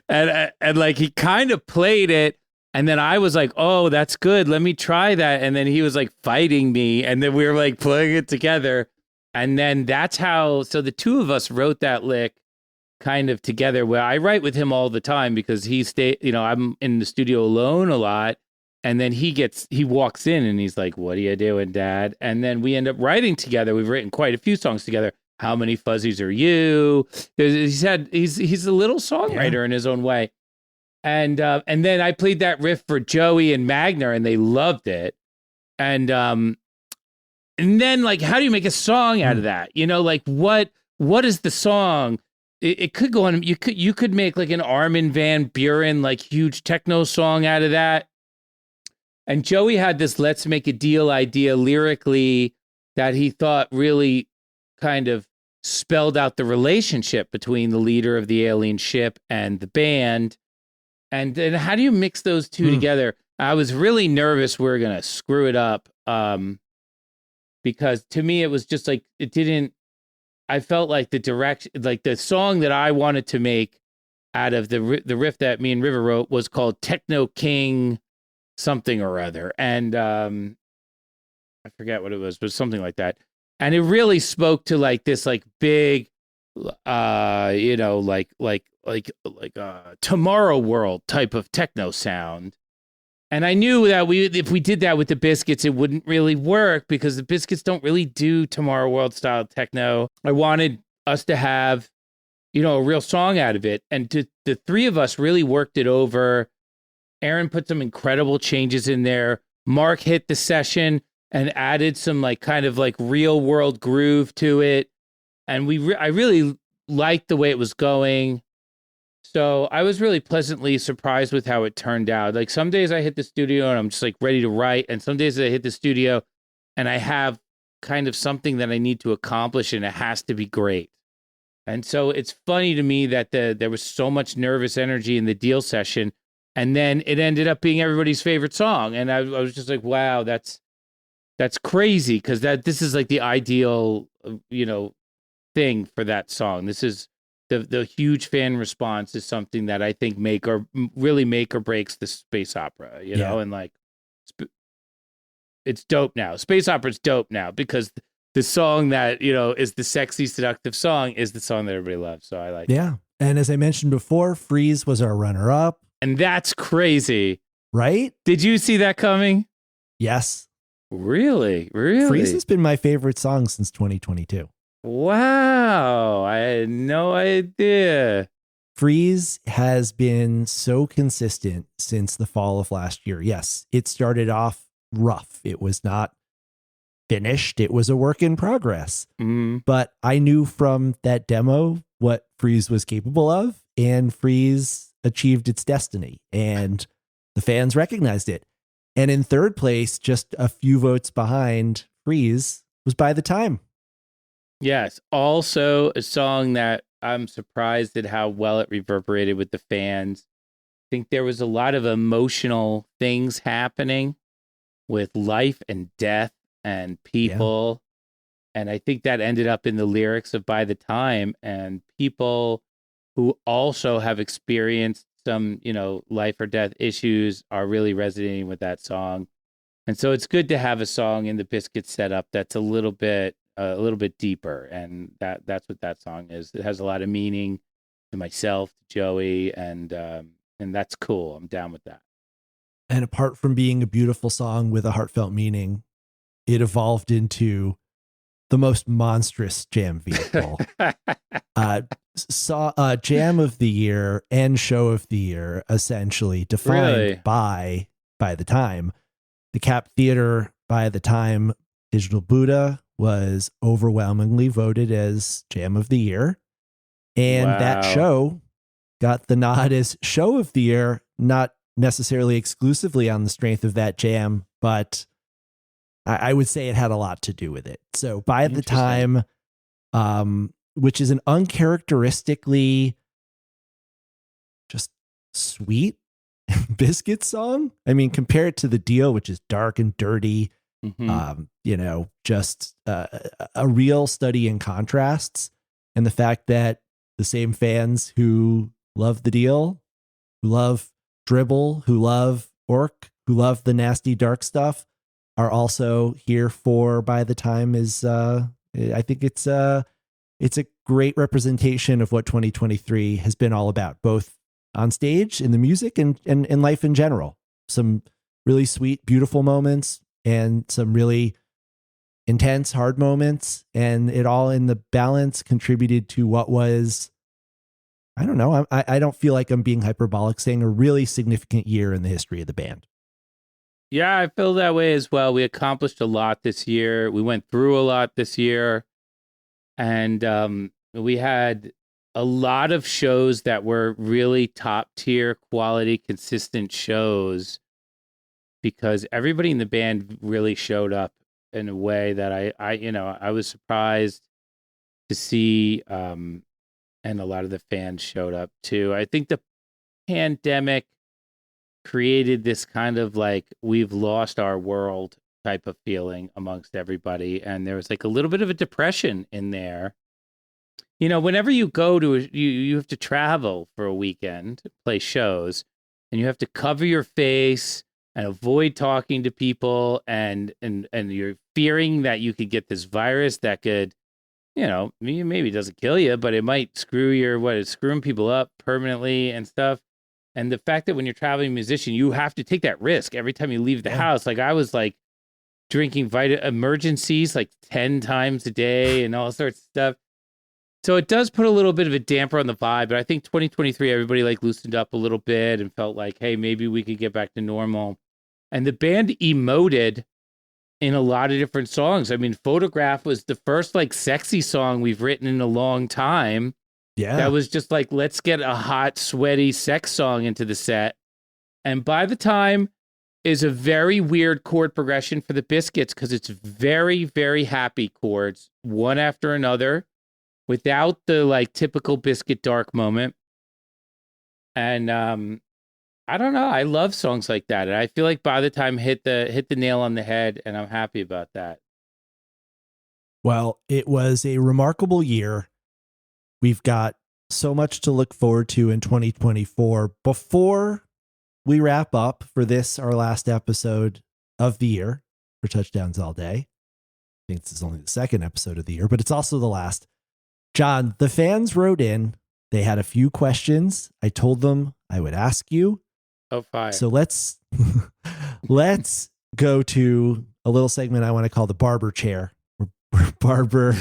And like, he kind of played it. And then I was like, oh, that's good. Let me try that. And then he was like fighting me. And then we were like playing it together. And then so the two of us wrote that lick kind of together, where I write with him all the time because I'm in the studio alone a lot. And then he walks in and he's like, what are you doing, Dad? And then we end up writing together. We've written quite a few songs together. How Many Fuzzies Are You? He's a little songwriter in his own way. And then I played that riff for Joey and Magner, and they loved it. And then like, how do you make a song out of that? Like what is the song? It could go on. You could make like an Armin van Buuren, like huge techno song out of that. And Joey had this let's make a deal idea lyrically that he thought really kind of spelled out the relationship between the leader of the alien ship and the band. And then how do you mix those two together? I was really nervous we were going to screw it up, because to me, it was just like, I felt like the direction, like the song that I wanted to make out of the riff that me and River wrote was called Techno King something or other. And I forget what it was, but something like that. And it really spoke to like this like big, like Tomorrow World type of techno sound. And I knew that if we did that with the Biscuits, it wouldn't really work because the Biscuits don't really do Tomorrow World style techno. I wanted us to have, a real song out of it. And the three of us really worked it over. Aron put some incredible changes in there. Mark hit the session and added some like kind of like real world groove to it. And I really liked the way it was going. So I was really pleasantly surprised with how it turned out. Like some days I hit the studio and I'm just like ready to write. And some days I hit the studio and I have kind of something that I need to accomplish and it has to be great. And so it's funny to me that there was so much nervous energy in the deal session. And then it ended up being everybody's favorite song. And I was just like, wow, that's crazy. Cause this is like the ideal, thing for that song. This is the huge fan response is something that I think really make or breaks the space opera, and like it's dope now. Space opera's dope now because the song that, is the sexy, seductive song is the song that everybody loves. So I like it. Yeah. And as I mentioned before, Freeze was our runner up. And that's crazy. Right? Did you see that coming? Yes. Really? Really? Freeze has been my favorite song since 2022. Wow. I had no idea. Freeze has been so consistent since the fall of last year. Yes, it started off rough. It was not finished. It was a work in progress. But I knew from that demo what Freeze was capable of, and Freeze achieved its destiny, and the fans recognized it. And in third place, just a few votes behind Freeze, was By the Time. Yes. Also a song that I'm surprised at how well it reverberated with the fans. I think there was a lot of emotional things happening with life and death and people. Yeah. And I think that ended up in the lyrics of By the Time, and people who also have experienced some, life or death issues are really resonating with that song. And so it's good to have a song in the Biscuits setup that's a little bit deeper, and that's what that song is. It has a lot of meaning to myself, to Joey, and that's cool. I'm down with that. And apart from being a beautiful song with a heartfelt meaning, it evolved into the most monstrous jam vehicle. Jam of the year and show of the year, essentially defined by the Time. The Cap Theater By the Time Digital Buddha was overwhelmingly voted as Jam of the Year. And that show got the nod as Show of the Year, not necessarily exclusively on the strength of that jam, but I would say it had a lot to do with it. So By the Time, which is an uncharacteristically just sweet Biscuit song. I mean, compare it to The Deal, which is dark and dirty. Just a real study in contrasts, and the fact that the same fans who love The Deal, who love Dribble, who love Orc, who love the nasty dark stuff, are also here for By the Time is I think it's a great representation of what 2023 has been all about, both on stage, in the music, and in life in general. Some really sweet, beautiful moments, and some really intense, hard moments, and it all in the balance contributed to what was, I don't know, I don't feel like I'm being hyperbolic saying a really significant year in the history of the band. Yeah, I feel that way as well. We accomplished a lot this year. We went through a lot this year, and we had a lot of shows that were really top tier quality, consistent shows, because everybody in the band really showed up in a way that I was surprised to see, and a lot of the fans showed up too. I think the pandemic created this kind of like we've lost our world type of feeling amongst everybody, and there was like a little bit of a depression in there. Whenever you go to you have to travel for a weekend, play shows, and you have to cover your face and avoid talking to people, and you're fearing that you could get this virus that could, maybe it doesn't kill you, but it might it's screwing people up permanently and stuff. And the fact that when you're traveling musician, you have to take that risk every time you leave the house. Like I was like drinking emergencies like 10 times a day and all sorts of stuff. So it does put a little bit of a damper on the vibe, but I think 2023, everybody like loosened up a little bit and felt like, hey, maybe we could get back to normal. And the band emoted in a lot of different songs. I mean, Photograph was the first like sexy song we've written in a long time. Yeah. That was just like, let's get a hot, sweaty sex song into the set. And by the time is a very weird chord progression for the Biscuits because it's very, very happy chords, one after another, without the like typical Biscuit dark moment. And I don't know. I love songs like that, and I feel like by the time hit the nail on the head, and I'm happy about that. Well, it was a remarkable year. We've got so much to look forward to in 2024. Before we wrap up for this, our last episode of the year for Touchdowns All Day, I think this is only the second episode of the year, but it's also the last. John, the fans wrote in. They had a few questions. I told them I would ask you. Oh, fire. So let's go to a little segment I want to call the Barber Chair, where Barber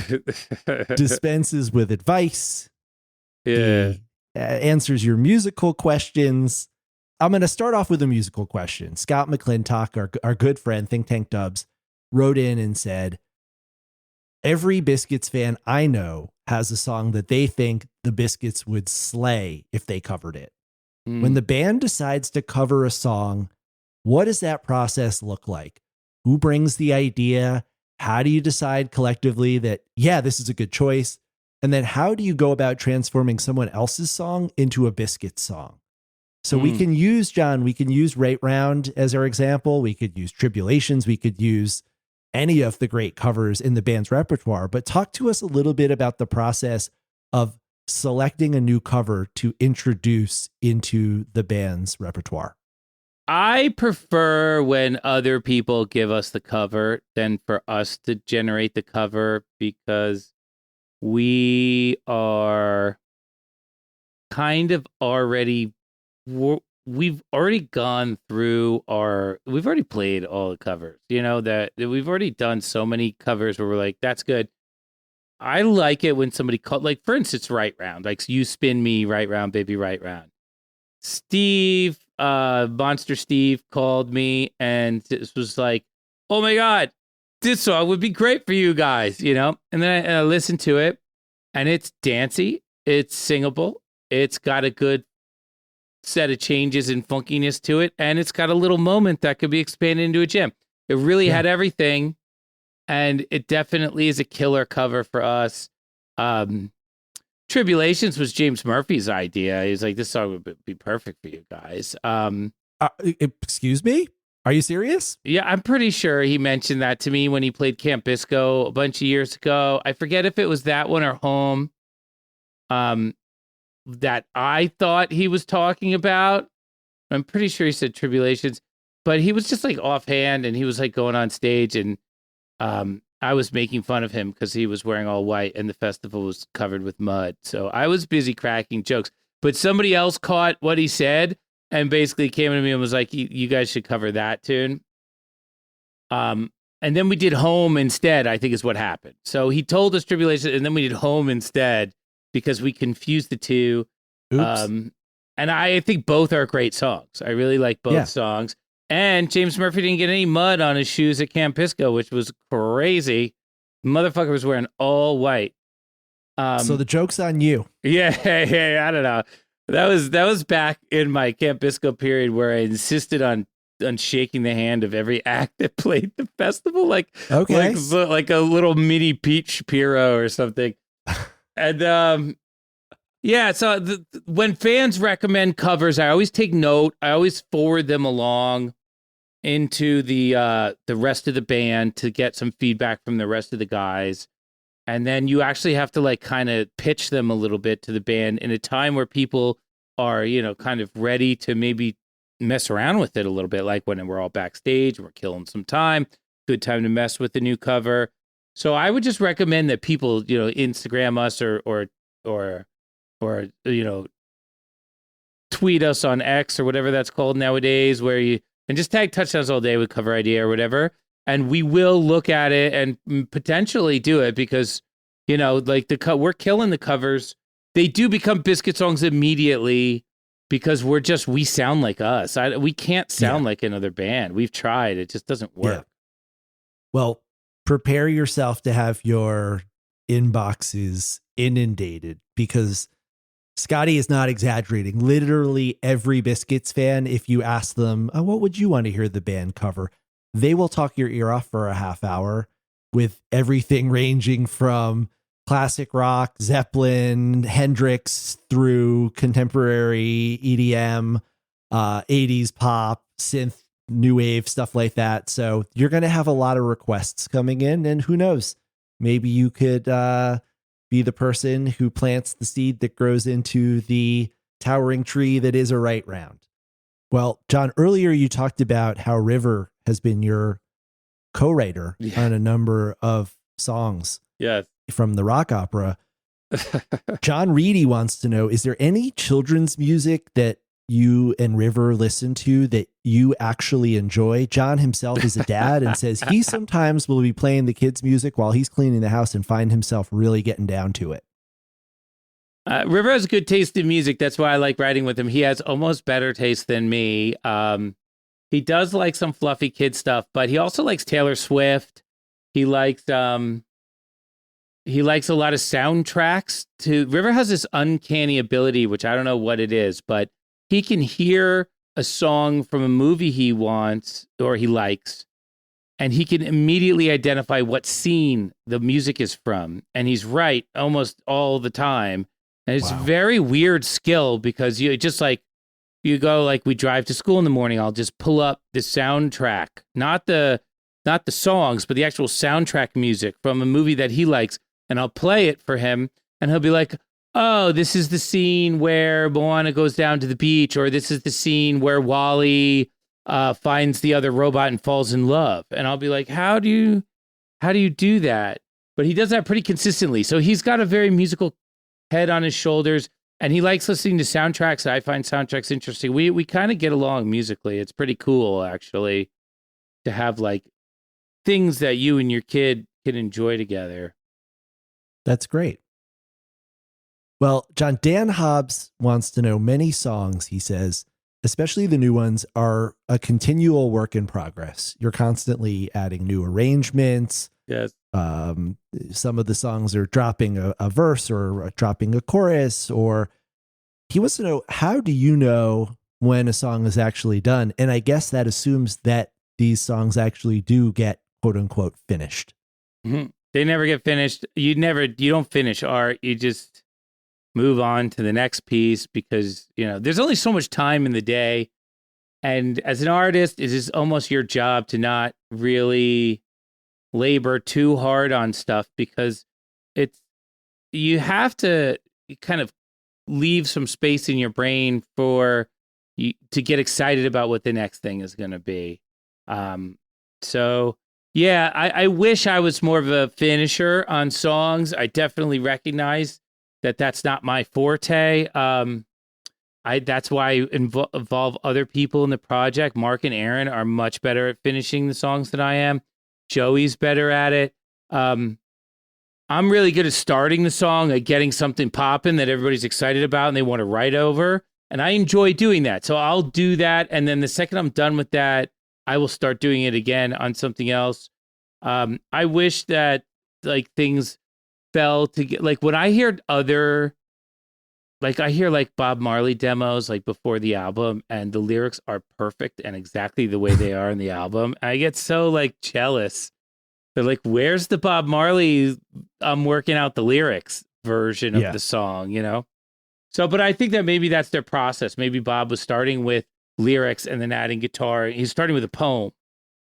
dispenses with advice. Yeah. He answers your musical questions. I'm going to start off with a musical question. Scott McClintock, our good friend, Think Tank Dubs, wrote in and said, every Biscuits fan I know has a song that they think the Biscuits would slay if they covered it. When the band decides to cover a song, what does that process look like? Who brings the idea? How do you decide collectively that, yeah, this is a good choice? And then how do you go about transforming someone else's song into a Biscuits song? So we can use, John, we can use Right Round as our example. We could use Tribulations. We could use any of the great covers in the band's repertoire. But talk to us a little bit about the process of selecting a new cover to introduce into the band's repertoire. I prefer when other people give us the cover than for us to generate the cover because we are kind of already, we've already gone through we've already played all the covers, that we've already done so many covers where we're like, that's good. I like it when somebody called, like, for instance, Right Round, like You Spin Me, Right Round, Baby, Right Round. Steve, Monster Steve called me and this was like, oh my God, this song would be great for you guys, And then I listened to it and it's dancey, it's singable, it's got a good set of changes and funkiness to it, and it's got a little moment that could be expanded into a jam. It really had everything. And it definitely is a killer cover for us. Tribulations was James Murphy's idea. He was like, this song would be perfect for you guys. Excuse me? Are you serious? Yeah, I'm pretty sure he mentioned that to me when he played Camp Bisco a bunch of years ago. I forget if it was that one or Home that I thought he was talking about. I'm pretty sure he said Tribulations, but he was just like offhand and he was like going on stage and I was making fun of him because he was wearing all white and the festival was covered with mud. So I was busy cracking jokes, but somebody else caught what he said and basically came to me and was like, you guys should cover that tune. And then we did Home instead, I think is what happened. So he told us Tribulation and then we did Home instead because we confused the two. Oops. And I think both are great songs. I really like both songs. And James Murphy didn't get any mud on his shoes at Camp Pisco, which was crazy. Motherfucker was wearing all white. So the joke's on you. Yeah, I don't know. That was back in my Camp Bisco period where I insisted on shaking the hand of every act that played the festival, like a little mini Pete Shapiro or something. And so when fans recommend covers, I always take note. I always forward them along into the rest of the band to get some feedback from the rest of the guys. And then you actually have to like kind of pitch them a little bit to the band in a time where people are, kind of ready to maybe mess around with it a little bit. Like when we're all backstage, we're killing some time, good time to mess with the new cover. So I would just recommend that people, Instagram us or tweet us on X or whatever that's called nowadays, and just tag Touchdowns All Day with cover idea or whatever. And we will look at it and potentially do it because, we're killing the covers. They do become Biscuit songs immediately because we sound like us. We can't sound like another band. We've tried. It just doesn't work. Yeah. Well, prepare yourself to have your inboxes inundated because Scotty is not exaggerating. Literally every Biscuits fan, if you ask them, oh, what would you want to hear the band cover? They will talk your ear off for a half hour with everything ranging from classic rock, Zeppelin, Hendrix, through contemporary EDM, 80s pop, synth, new wave, stuff like that. So you're going to have a lot of requests coming in, and who knows, maybe you could be the person who plants the seed that grows into the towering tree that is a right round. Well, John, earlier you talked about how River has been your co-writer on a number of songs from the rock opera. John Reedy wants to know, is there any children's music that you and River listen to that you actually enjoy? John himself is a dad and says he sometimes will be playing the kids' music while he's cleaning the house and find himself really getting down to it. River has good taste in music. That's why I like writing with him. He has almost better taste than me. He does like some fluffy kid stuff, but he also likes Taylor Swift. He likes a lot of soundtracks. River has this uncanny ability, which I don't know what it is, but he can hear a song from a movie he wants or he likes, and he can immediately identify what scene the music is from. And he's right almost all the time. And it's a very weird skill, because you just like, you go, like, we drive to school in the morning, I'll just pull up the soundtrack, not the songs, but the actual soundtrack music from a movie that he likes, and I'll play it for him, and he'll be like, oh, this is the scene where Moana goes down to the beach, or this is the scene where Wally finds the other robot and falls in love. And I'll be like, how do you do that? But he does that pretty consistently. So he's got a very musical head on his shoulders, and he likes listening to soundtracks. I find soundtracks interesting. We kind of get along musically. It's pretty cool, actually, to have like things that you and your kid can enjoy together. That's great. Well, John, Dan Hobbs wants to know, many songs, he says, especially the new ones, are a continual work in progress. You're constantly adding new arrangements. Yes. Some of the songs are dropping a verse or dropping a chorus, or he wants to know, how do you know when a song is actually done? And I guess that assumes that these songs actually do get quote unquote finished. Mm-hmm. They never get finished. You don't finish art. You just move on to the next piece, because, there's only so much time in the day. And as an artist, it is almost your job to not really labor too hard on stuff, because you have to kind of leave some space in your brain for you to get excited about what the next thing is going to be. So yeah, I wish I was more of a finisher on songs. I definitely recognize that that's not my forte. That's why I involve other people in the project. Mark and Aron are much better at finishing the songs than I am. Joey's better at it. I'm really good at starting the song, like getting something popping that everybody's excited about and they want to write over. And I enjoy doing that. So I'll do that. And then the second I'm done with that, I will start doing it again on something else. I wish that like things fell to get, like when I hear I hear Bob Marley demos like before the album, and the lyrics are perfect and exactly the way they are in the album. I get so like jealous. They're like, where's the Bob Marley I'm working out the lyrics version of the song, So, but I think that maybe that's their process. Maybe Bob was starting with lyrics and then adding guitar. He's starting with a poem.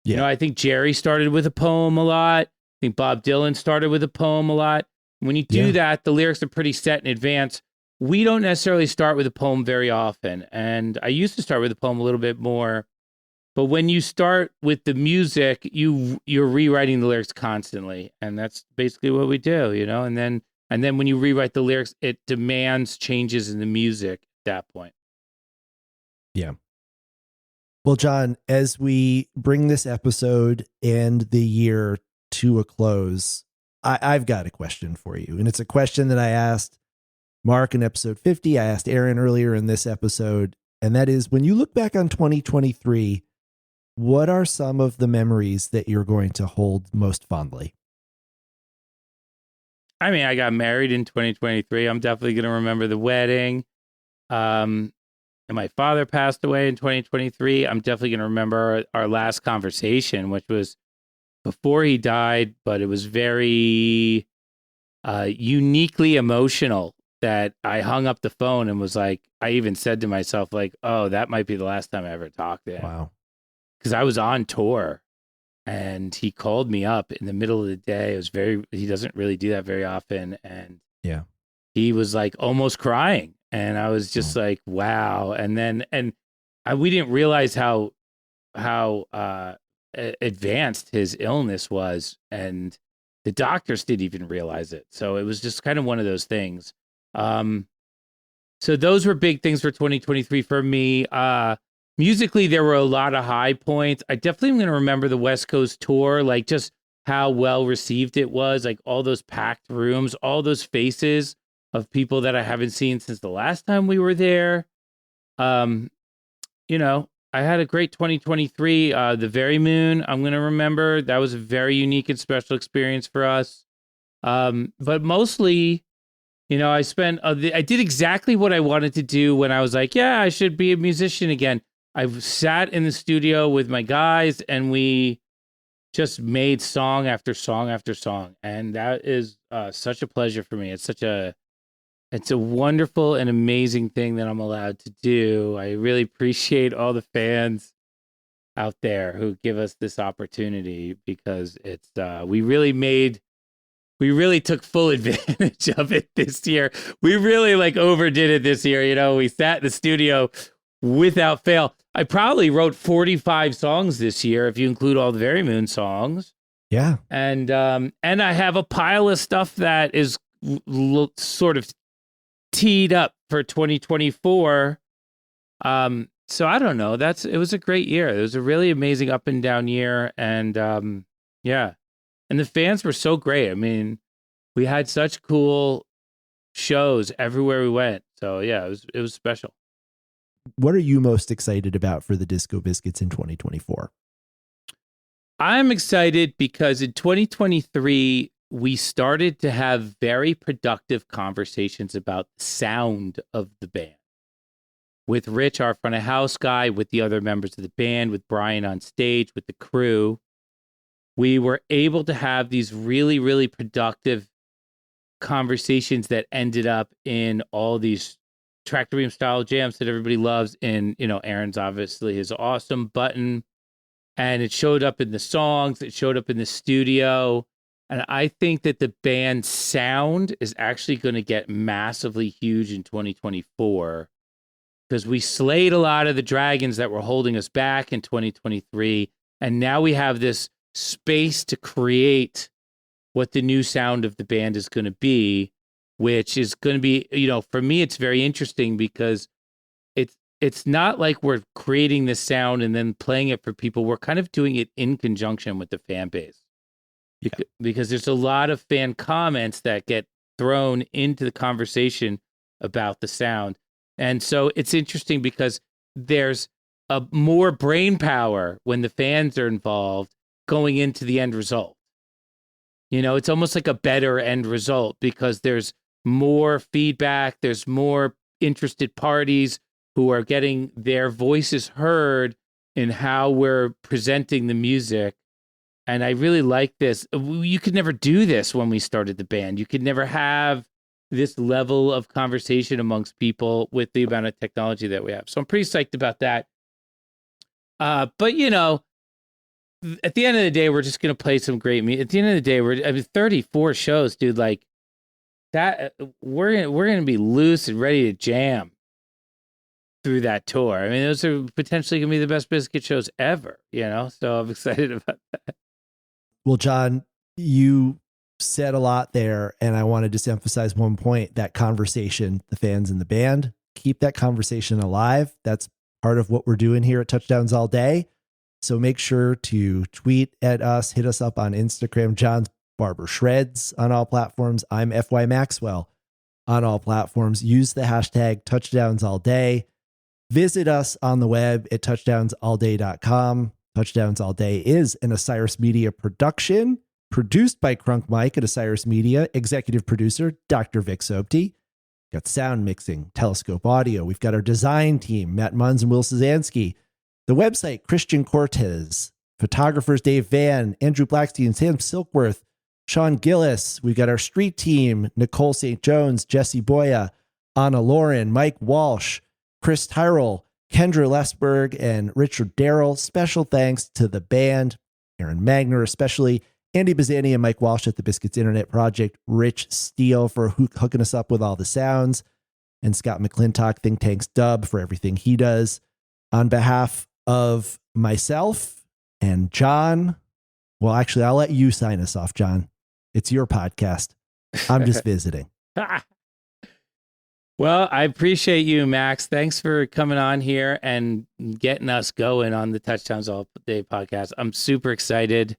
Yeah. I think Jerry started with a poem a lot. I think Bob Dylan started with a poem a lot. When you do that, the lyrics are pretty set in advance. We don't necessarily start with a poem very often. And I used to start with a poem a little bit more. But when you start with the music, you're rewriting the lyrics constantly. And that's basically what we do, And then when you rewrite the lyrics, it demands changes in the music at that point. Yeah. Well, John, as we bring this episode and the year to a close, I've got a question for you. And it's a question that I asked Mark in episode 50. I asked Aron earlier in this episode. And that is, when you look back on 2023, what are some of the memories that you're going to hold most fondly? I mean, I got married in 2023. I'm definitely going to remember the wedding. And my father passed away in 2023. I'm definitely going to remember our last conversation, which was before he died, but it was very uniquely emotional that I hung up the phone and was like, I even said to myself, like, oh, that might be the last time I ever talked to him. Wow. Because I was on tour and he called me up in the middle of the day. It was he doesn't really do that very often. And Yeah. he was like almost crying. And I was just like, wow. And then, we didn't realize how advanced his illness was. And the doctors didn't even realize it. So it was just kind of one of those things. So those were big things for 2023 for me. Musically, there were a lot of high points. I definitely am going to remember the West Coast tour, like just how well received it was, like all those packed rooms, all those faces of people that I haven't seen since the last time we were there. You know, I had a great 2023. The Very Moon, I'm going to remember. That was a very unique and special experience for us. But mostly, you know, I did exactly what I wanted to do when I was like, yeah, I should be a musician again. I sat in the studio with my guys and we just made song after song after song. And that is such a pleasure for me. It's a wonderful and amazing thing that I'm allowed to do. I really appreciate all the fans out there who give us this opportunity because we really took full advantage of it this year. We really like overdid it this year. You know, we sat in the studio without fail. I probably wrote 45 songs this year, if you include all the Very Moon songs. Yeah. And I have a pile of stuff that is sort of teed up for 2024. So I don't know. It was a great year. It was a really amazing up and down year. And yeah. And the fans were so great. I mean, we had such cool shows everywhere we went. So yeah, it was special. What are you most excited about for the Disco Biscuits in 2024? I'm excited because in 2023, we started to have very productive conversations about the sound of the band. With Rich, our front of house guy, with the other members of the band, with Brian on stage, with the crew, we were able to have these really, really productive conversations that ended up in all these tractor beam style jams that everybody loves. And, you know, Aaron's obviously his awesome button. And it showed up in the songs. It showed up in the studio. And I think that the band's sound is actually going to get massively huge in 2024 because we slayed a lot of the dragons that were holding us back in 2023. And now we have this space to create what the new sound of the band is going to be, which is going to be, you know, for me, it's very interesting because it's not like we're creating this sound and then playing it for people. We're kind of doing it in conjunction with the fan base. Because there's a lot of fan comments that get thrown into the conversation about the sound. And so it's interesting because there's a more brain power when the fans are involved going into the end result. You know, it's almost like a better end result because there's more feedback, there's more interested parties who are getting their voices heard in how we're presenting the music. And I really like this. You could never do this when we started the band. You could never have this level of conversation amongst people with the amount of technology that we have. So I'm pretty psyched about that. But, you know, at the end of the day, we're just going to play some great music. At the end of the day, 34 shows, dude, like that. We're going to be loose and ready to jam through that tour. I mean, those are potentially going to be the best Biscuit shows ever, you know? So I'm excited about that. Well, John, you said a lot there, and I want to just emphasize one point, that conversation, the fans and the band, keep that conversation alive. That's part of what we're doing here at Touchdowns All Day. So make sure to tweet at us, hit us up on Instagram, John's Barber Shreds on all platforms. I'm FY Maxwell on all platforms. Use the hashtag Touchdowns All Day. Visit us on the web at touchdownsallday.com. Touchdowns All Day is an Osiris Media production, produced by Crunk Mike at Osiris Media, executive producer, Dr. Vic Sopti. Got sound mixing, Telescope Audio. We've got our design team, Matt Munz and Will Szanski. The website, Christian Cortez. Photographers, Dave Van, Andrew Blackstein, Sam Silkworth, Sean Gillis. We've got our street team, Nicole St. Jones, Jesse Boya, Anna Lauren, Mike Walsh, Chris Tyrell, Kendra Lesberg, and Richard Darrell. Special thanks to the band, Aron Magner especially, Andy Bazzani and Mike Walsh at the Biscuits Internet Project, Rich Steele for hooking us up with all the sounds, and Scott McClintock, Think Tank's Dub, for everything he does. On behalf of myself and John, well, actually, I'll let you sign us off, John. It's your podcast. I'm just visiting. Well, I appreciate you, Max. Thanks for coming on here and getting us going on the Touchdowns All Day podcast. I'm super excited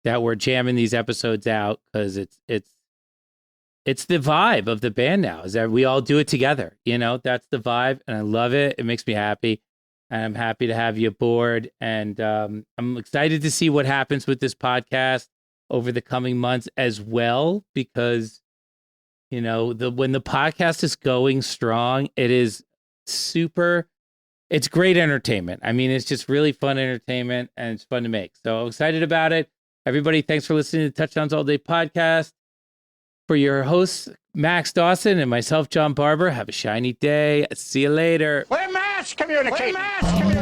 that we're jamming these episodes out because it's the vibe of the band now. Is that we all do it together? You know, that's the vibe, and I love it. It makes me happy, and I'm happy to have you aboard. And I'm excited to see what happens with this podcast over the coming months as well, because you know, when the podcast is going strong, it is it's great entertainment. I mean, it's just really fun entertainment, and it's fun to make. So I'm excited about it. Everybody, thanks for listening to the Touchdowns All Day podcast. For your hosts, Max Dawson, and myself, John Barber, have a shiny day. See you later. We're mass communication.